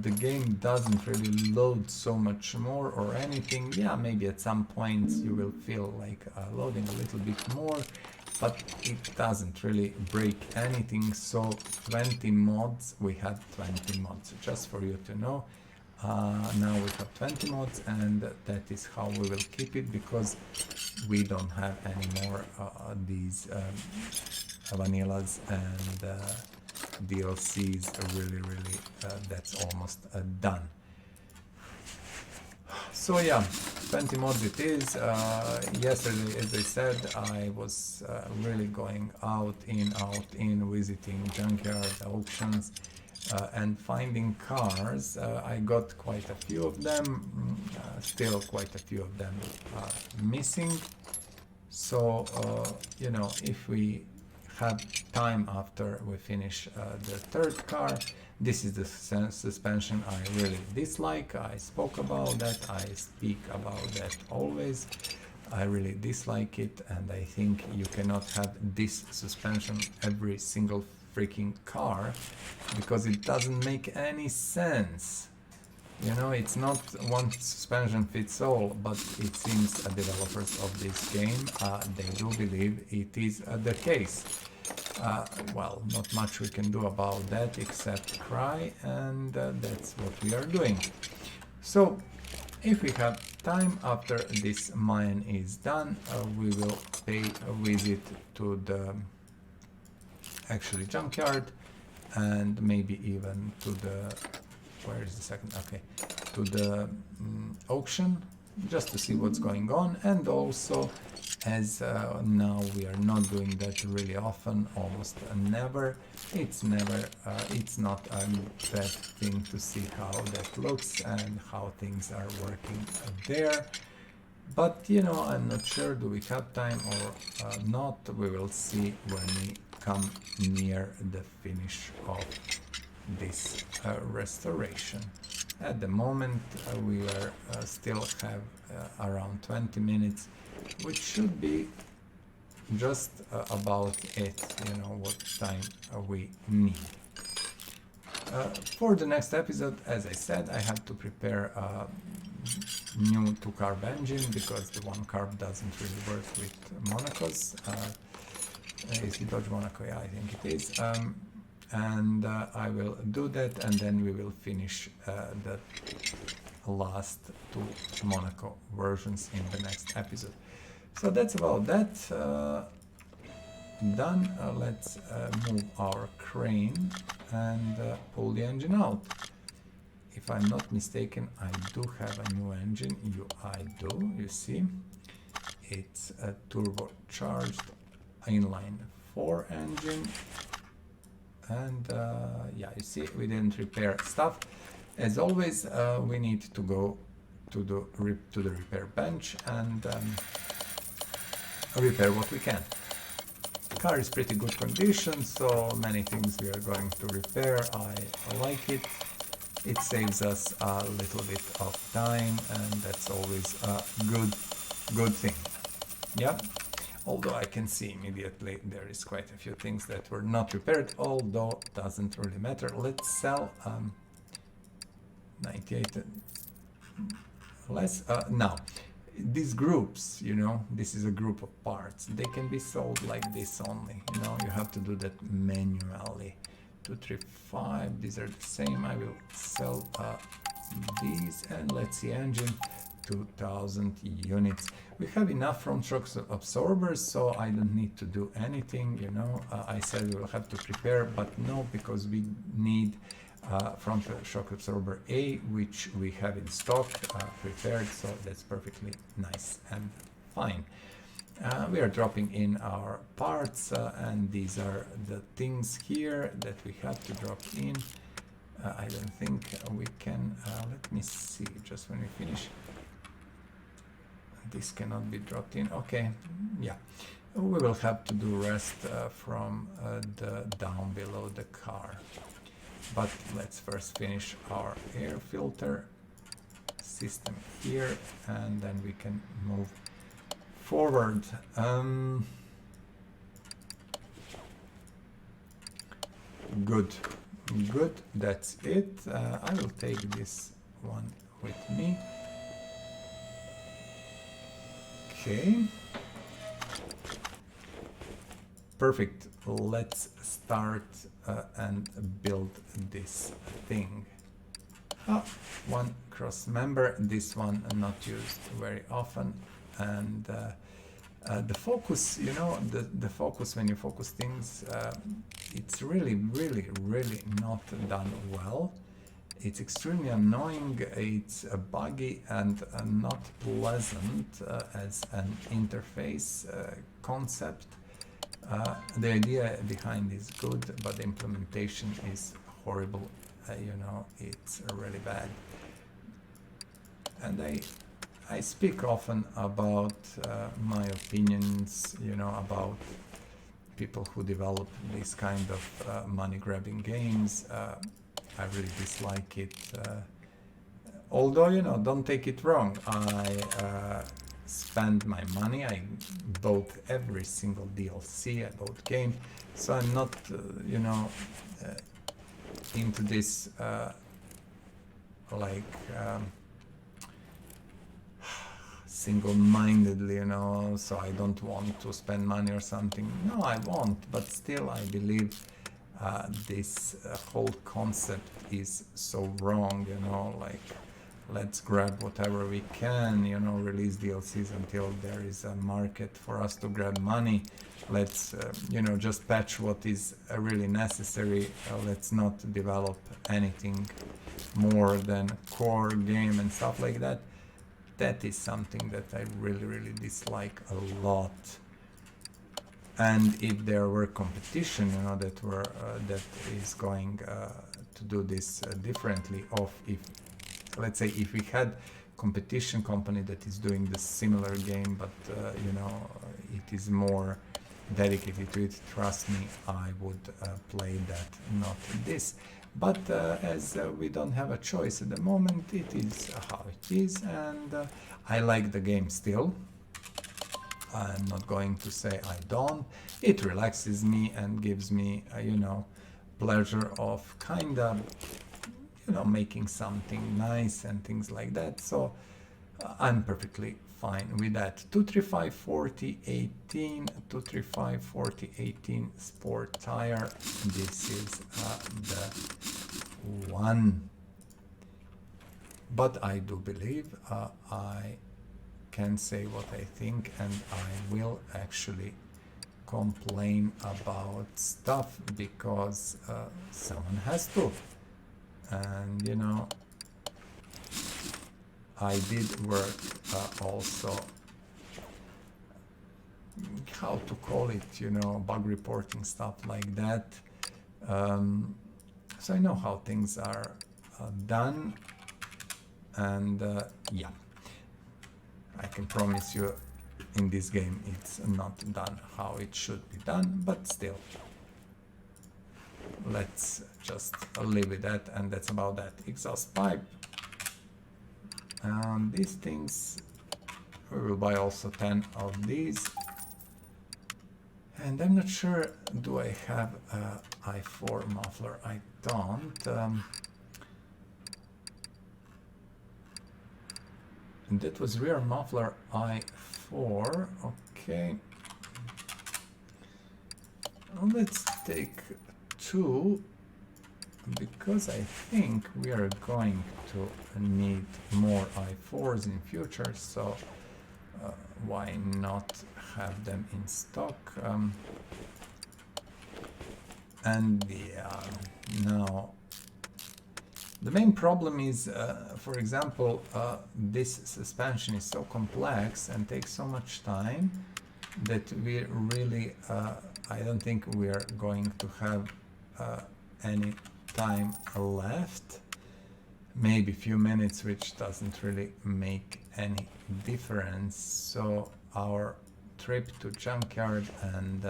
The game doesn't really load so much more or anything. Yeah, maybe at some points you will feel like loading a little bit more, but it doesn't really break anything. So 20 mods, we have 20 mods, just for you to know. Now we have 20 mods, and that is how we will keep it, because we don't have any more these vanillas and DLCs. Really that's almost done. So yeah, 20 mods it is. Yesterday, as I said, I was really going out in, visiting junkyard auctions and finding cars. I got quite a few of them, still quite a few of them missing. So if we have time after we finish the third car. This is the suspension I really dislike. I spoke about that, I speak about that always. I really dislike it, and I think you cannot have this suspension every single freaking car, because it doesn't make any sense. It's not one suspension fits all, but it seems developers of this game, they do believe it is the case. Well, not much we can do about that except cry, and that's what we are doing. So, if we have time after this Mayen is done, we will pay a visit to the actually junkyard, and maybe even to the, where is the second, okay, to the auction, just to see what's going on. And also, as now we are not doing that really often, almost never, it's not a bad thing to see how that looks and how things are working there. But I'm not sure, do we have time or not? We will see when we come near the finish of this restoration. At the moment we are still have around 20 minutes, which should be just about it, what time we need. For the next episode, as I said, I have to prepare a new 2-carb engine, because the 1-carb doesn't really work with Monaco's. Is it Dodge Monaco? Yeah, I think it is. And I will do that, and then we will finish the last 2 Monaco versions in the next episode. So that's about that. Done. Let's move our crane and pull the engine out. If I'm not mistaken, I do have a new engine. I do, you see. It's a turbocharged inline 4 engine. And yeah, you see, we didn't repair stuff. As always, we need to go to the repair bench and repair what we can. The car is pretty good condition, so many things we are going to repair. I like it. It saves us a little bit of time, and that's always a good thing. Yeah. although I can see immediately there is quite a few things that were not repaired, although doesn't really matter. Let's sell 98 less. Now, these groups, you know, this is a group of parts. They can be sold like this only, you know, you have to do that manually. 2, 3, 5, these are the same. I will sell these, and let's see, engine 2000 units. We have enough front shock absorbers, so I don't need to do anything, you know. I said we will have to prepare, but no, because we need front shock absorber A, which we have in stock prepared, so that's perfectly nice and fine. We are dropping in our parts, and these are the things here that we have to drop in. I don't think we can, let me see, just when we finish. This cannot be dropped in, okay, yeah. We will have to do rest from the down below the car. But let's first finish our air filter system here, and then we can move forward. Good, that's it. I will take this one with me. Okay. Perfect. Let's start and build this thing. One cross member, this one not used very often, and the focus, you know, the focus, when you focus things, it's really not done well. It's extremely annoying, it's buggy and not pleasant as an interface concept. The idea behind is good, but the implementation is horrible. You know, it's really bad. And I speak often about my opinions, you know, about people who develop these kind of money-grabbing games. I really dislike it. Although, you know, don't take it wrong, I spend my money. I bought every single DLC, I bought game, so I'm not, you know, into this like single-mindedly, you know, so I don't want to spend money or something. No, I won't, but still I believe this whole concept is so wrong, you know, like, let's grab whatever we can, you know, release DLCs until there is a market for us to grab money. Let's, you know, just patch what is really necessary. Let's not develop anything more than core game and stuff like that. That is something that I really dislike a lot. And if there were competition, you know, that is going to do this differently, of if, let's say, if we had competition company that is doing the similar game, but you know, it is more dedicated to it, trust me, I would play that, not this. But as we don't have a choice at the moment, it is how it is, and I like the game still. I'm not going to say I don't. It relaxes me and gives me, you know, pleasure of kind of, you know, making something nice and things like that. So I'm perfectly fine with that. 235 40 18, 235 40 18 sport tire. This is the one. But I do believe I can say what I think, and I will actually complain about stuff because someone has to. And you know, I did work also, how to call it, you know, bug reporting, stuff like that. So I know how things are done, and yeah, I can promise you in this game it's not done how it should be done, but still, let's just live with that, and that's about that. Exhaust pipe, and these things, we will buy also 10 of these. And I'm not sure, do I have a i4 muffler? I don't. And that was rear muffler i4. Okay. Well, let's take 2, because I think we are going to need more i4s in future, so why not have them in stock? And yeah, now the main problem is, for example, this suspension is so complex and takes so much time that we really, I don't think we are going to have any time left. Maybe a few minutes, which doesn't really make any difference. So our trip to junkyard and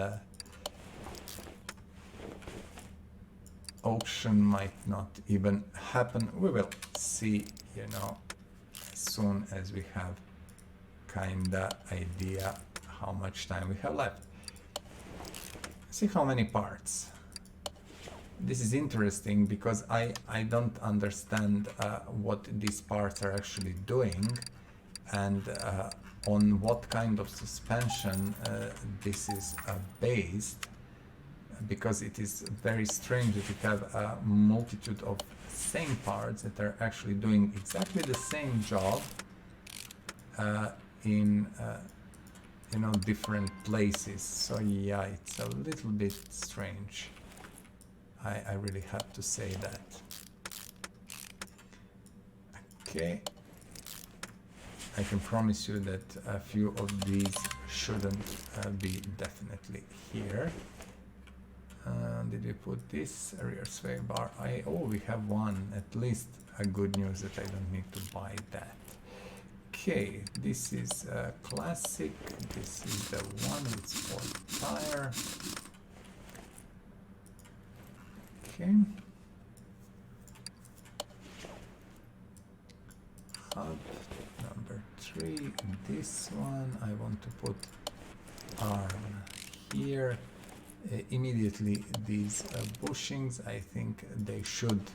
auction might not even happen. We will see, you know, as soon as we have kinda idea how much time we have left. See how many parts. This is interesting because I don't understand what these parts are actually doing and on what kind of suspension this is based, because it is very strange that you have a multitude of same parts that are actually doing exactly the same job in you know, different places. So yeah, it's a little bit strange. I really have to say that. Okay, I can promise you that a few of these shouldn't be definitely here. Did we put this rear sway bar? Oh, we have one. At least a good news that I don't need to buy that. Okay, this is classic. This is the one with sport tire. Okay. Hub number 3. This one I want to put arm here. Immediately these bushings, I think they should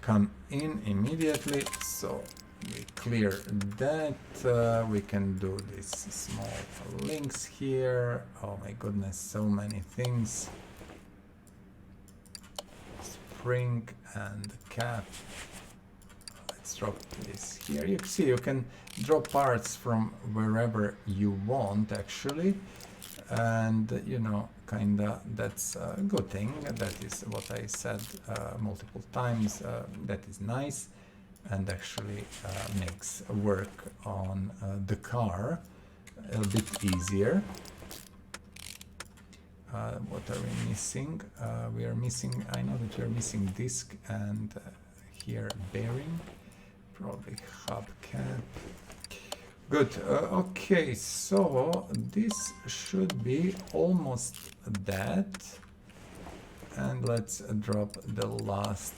come in immediately, so we clear that. We can do these small links here. Oh my goodness, so many things. Spring and cap. Let's drop this here. You see, you can drop parts from wherever you want actually, and you know, kinda that's a good thing. That is what I said multiple times. That is nice and actually makes work on the car a bit easier. What are we missing? We are missing, I know that we are missing disc and here bearing, probably hubcap. Good. Okay, so this should be almost that. And let's drop the last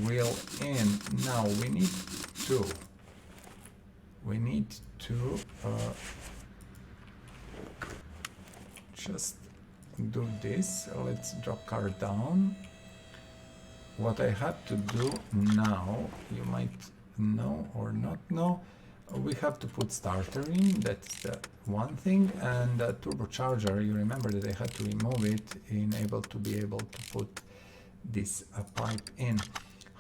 wheel in. Now we need to. We need to just do this. Let's drop car down. What I have to do now, you might know or not know, we have to put starter in. That's the one thing, and turbocharger, you remember that I had to remove it in able to put this pipe in.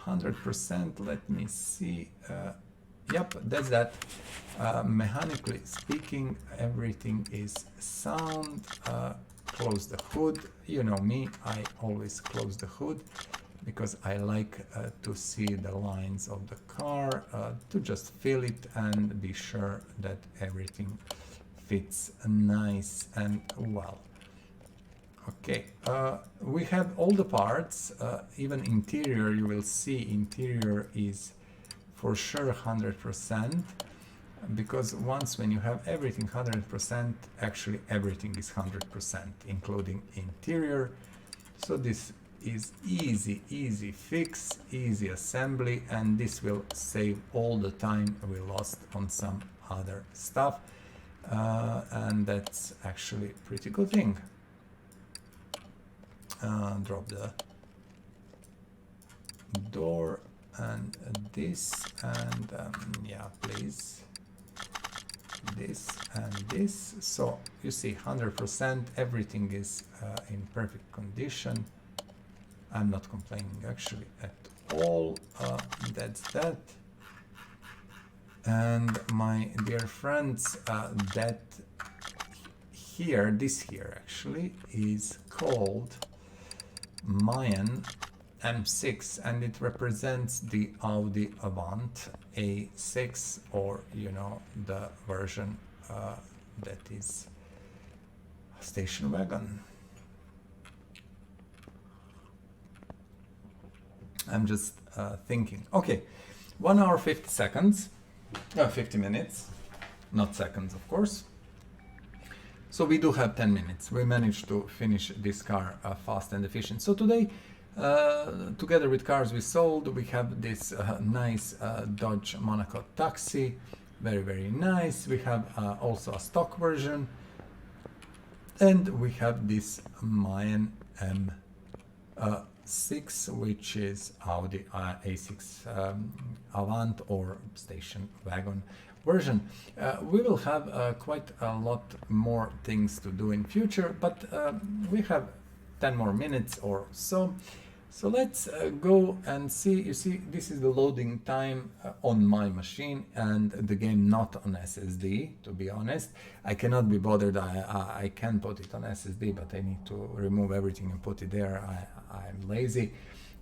100%, let me see. Yep, that's that. Mechanically speaking, everything is sound. Close the hood. You know me, I always close the hood because I like to see the lines of the car, to just feel it and be sure that everything fits nice and well. Okay, we have all the parts, even interior. You will see interior is for sure 100%, because once when you have everything 100%, actually everything is 100%, including interior. So this is easy fix, easy assembly, and this will save all the time we lost on some other stuff. and that's actually a pretty good thing. Drop the door and this, and yeah, please, this and this. So you see 100%, everything is in perfect condition. I'm not complaining actually at all. That's that. And my dear friends, that here, this here actually is called Mayen M6, and it represents the Audi Avant A6, or you know, the version that is station wagon. I'm just thinking. Okay, 1 hour 50 seconds, 50 minutes, not seconds, of course. So we do have 10 minutes. We managed to finish this car fast and efficient. So today, together with cars we sold, we have this nice Dodge Monaco taxi, very, very nice. We have also a stock version, and we have this Mayen M6, which is Audi A6 Avant, or station wagon version. We will have quite a lot more things to do in future, but we have 10 more minutes or so. So let's go and see. You see, this is the loading time on my machine, and the game not on SSD, to be honest. I cannot be bothered. I can put it on SSD, but I need to remove everything and put it there. I'm lazy.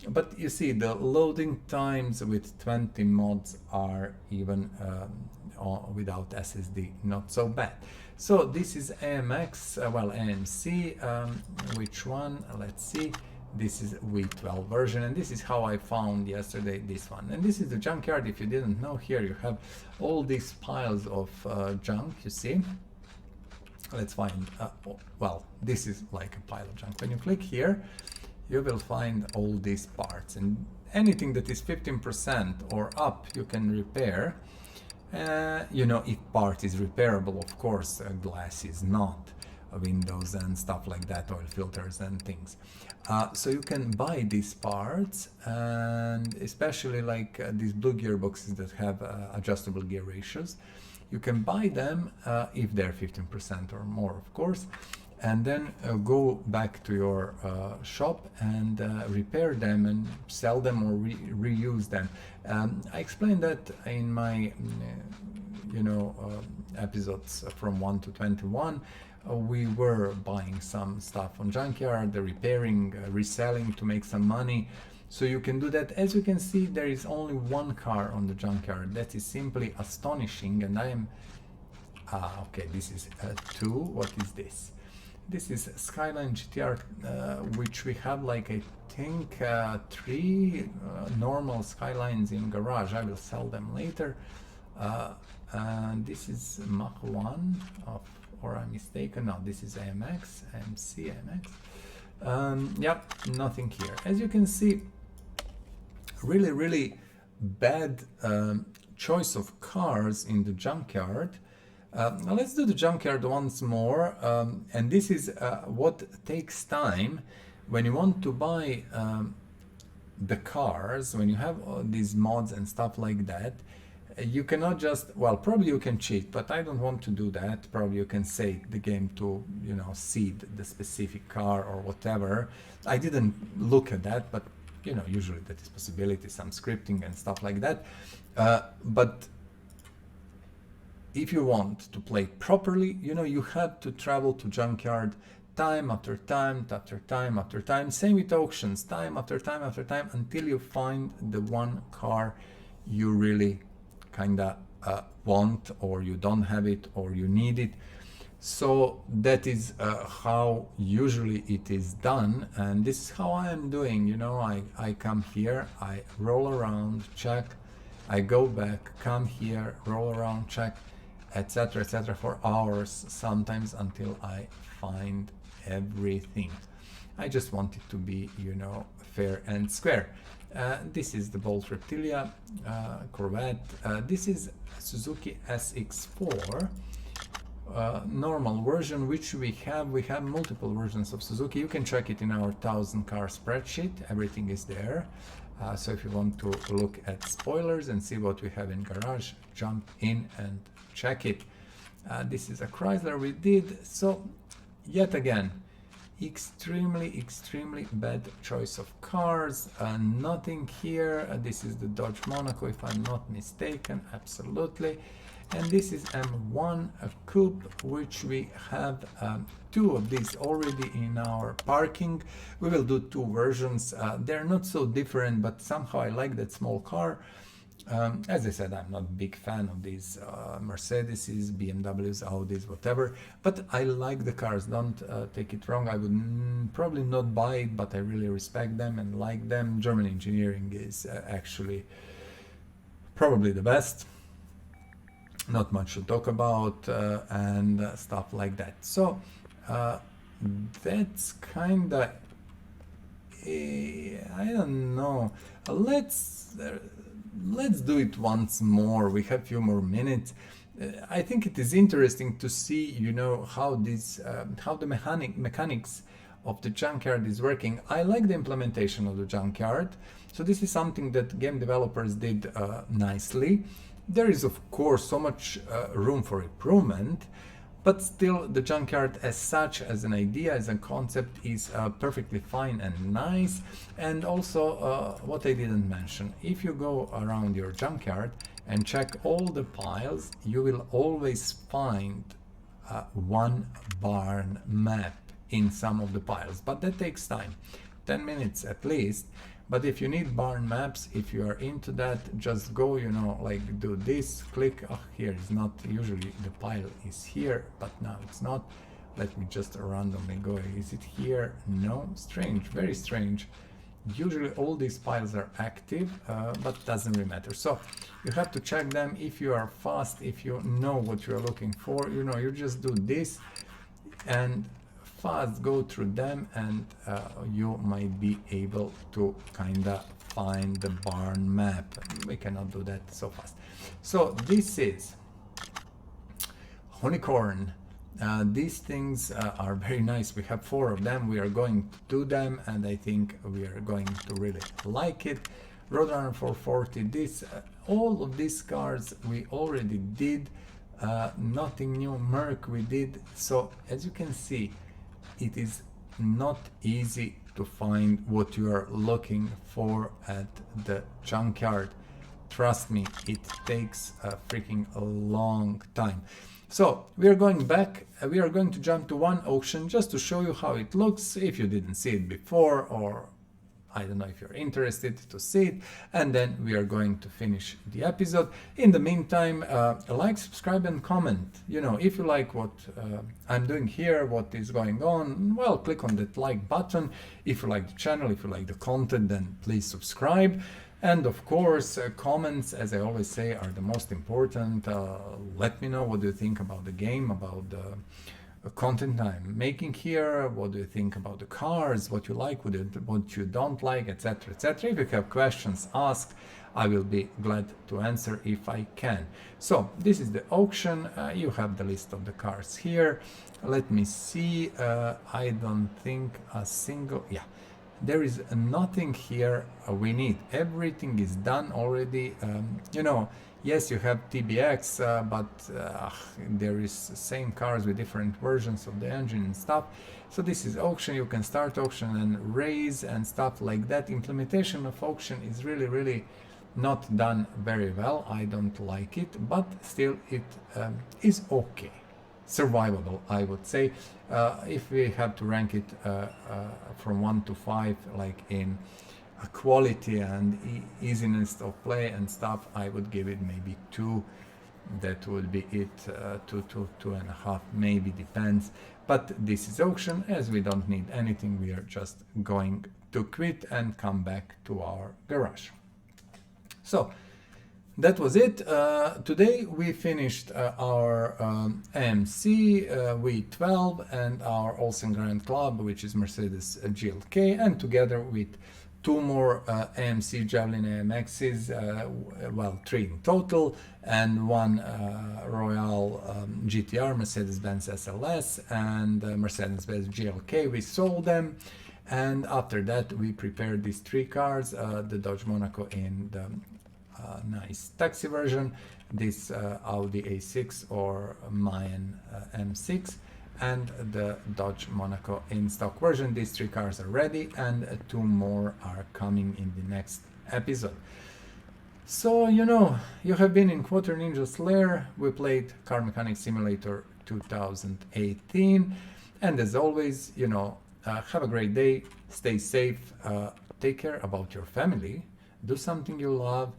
But you see, the loading times with 20 mods are even without SSD not so bad. So this is AMX, well, AMC, which one? Let's see. This is V12 version, and this is how I found yesterday this one. And this is the junkyard. If you didn't know, here you have all these piles of junk, you see. Let's find, well, this is like a pile of junk. When you click here, you will find all these parts, and anything that is 15% or up you can repair. You know, if part is repairable, of course, glass is not, windows and stuff like that, oil filters and things. So you can buy these parts, and especially like these blue gearboxes that have adjustable gear ratios. You can buy them if they're 15% or more, of course, and then go back to your shop and repair them and sell them or reuse them. I explained that in my you know, episodes from 1 to 21. We were buying some stuff on junkyard, repairing, reselling to make some money. So you can do that. As you can see, there is only one car on the junkyard. That is simply astonishing, and I am okay, this is 2. What is this? This is Skyline GTR, which we have, like, I think 3 normal Skylines in garage. I will sell them later. And this is Mach 1 of, or I'm mistaken, no, this is AMX, AMC, AMX. Yep, nothing here. As you can see, really, really bad choice of cars in the junkyard. Now let's do the junkyard once more, and this is what takes time when you want to buy the cars, when you have these mods and stuff like that. You cannot just, well, probably you can cheat, but I don't want to do that. Probably you can say the game to, you know, seed the specific car or whatever. I didn't look at that, but you know, usually that is possibility, some scripting and stuff like that. But if you want to play properly, you know, you have to travel to junkyard time after time after time after time. Same with auctions, time after time after time, until you find the one car you really kinda want, or you don't have it, or you need it. So that is how usually it is done, and this is how I am doing. You know, I come here, I roll around, check, I go back, come here, roll around, check, etc., etc., for hours, sometimes until I find everything. I just want it to be, you know, fair and square. This is the Bolt Reptilia Corvette. This is Suzuki SX4, normal version, which we have multiple versions of Suzuki. You can check it in our 1000 car spreadsheet, everything is there. So if you want to look at spoilers and see what we have in garage, jump in and check it. This is a Chrysler we did. So yet again, extremely bad choice of cars. Nothing here. This is the Dodge Monaco, if I'm not mistaken, absolutely. And this is M1 coupe, which we have two of these already in our parking. We will do two versions. They're not so different, but somehow I like that small car. As I said, I'm not a big fan of these Mercedes, BMWs, Audis, whatever, but I like the cars, don't take it wrong. I would probably not buy it, but I really respect them and like them. German engineering is actually probably the best. Not much to talk about and stuff like that. So that's kind of, I don't know, let's do it once more. We have a few more minutes. I think it is interesting to see, you know, how this how the mechanics of the junkyard is working. I like the implementation of the junkyard, so this is something that game developers did nicely. There is of course so much room for improvement, but still the junkyard as such, as an idea, as a concept, is perfectly fine and nice. And also what I didn't mention, if you go around your junkyard and check all the piles, you will always find one barn map in some of the piles, but that takes time, 10 minutes at least. But if you need barn maps, if you are into that, just go, you know, like do this, click, oh, here is not, usually the pile is here, but now it's not. Let me just randomly go, is it here? No, strange, very strange. Usually all these piles are active, but doesn't really matter. So you have to check them. If you are fast, if you know what you are looking for, you know, you just do this and fast go through them, and you might be able to kind of find the barn map. We cannot do that so fast. So this is unicorn. These things are very nice. We have 4 of them. We are going to do them, and I think we are going to really like it. Roadrunner 440. This all of these cars we already did. Nothing new. Merc we did. So as you can see, it is not easy to find what you are looking for at the junkyard. Trust me, it takes a freaking long time. So we are going back, we are going to jump to one auction just to show you how it looks, if you didn't see it before, or I don't know if you're interested to see it, and then we are going to finish the episode. In the meantime, like, subscribe and comment. You know, if you like what I'm doing here, what is going on, well, click on that like button. If you like the channel, if you like the content, then please subscribe. And of course, comments, as I always say, are the most important. Let me know what you think about the game, about the content I'm making here, what do you think about the cars, what you like, what you don't like, etc, etc. If you have questions, ask. I will be glad to answer if I can. So this is the auction. You have the list of the cars here. Let me see. I don't think a single, yeah, there is nothing here we need. Everything is done already. You know, yes, you have TBX, but there is same cars with different versions of the engine and stuff. So this is auction. You can start auction and raise and stuff like that. Implementation of auction is really not done very well. I don't like it, but still it is okay. Survivable, I would say. If we have to rank it from 1 to 5, like in quality and easiness of play and stuff, I would give it maybe 2. That would be it. 2.5, maybe, depends. But this is auction. As we don't need anything, we are just going to quit and come back to our garage. So that was it. Today we finished our AMC V12 and our Olsen Grand Club, which is Mercedes GLK, and together with 2 more AMC Javelin AMXs, well, 3 in total, and 1 Royale GTR, Mercedes-Benz SLS, and Mercedes-Benz GLK. We sold them, and after that we prepared these 3 cars, the Dodge Monaco in the nice taxi version, this Audi A6 or Mayen M6, and the Dodge Monaco in stock version. These 3 cars are ready, and 2 more are coming in the next episode. So, you know, you have been in Quarter Ninja's lair. We played Car Mechanic Simulator 2018, and as always, you know, have a great day, stay safe, take care about your family, do something you love,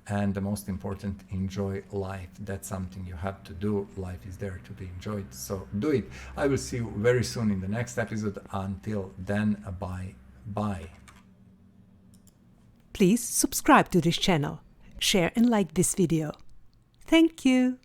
and the most important, enjoy life. That's something you have to do. Life is there to be enjoyed, so do it. I will see you very soon in the next episode. Until then, bye. Please subscribe to this channel, share and like this video. Thank you.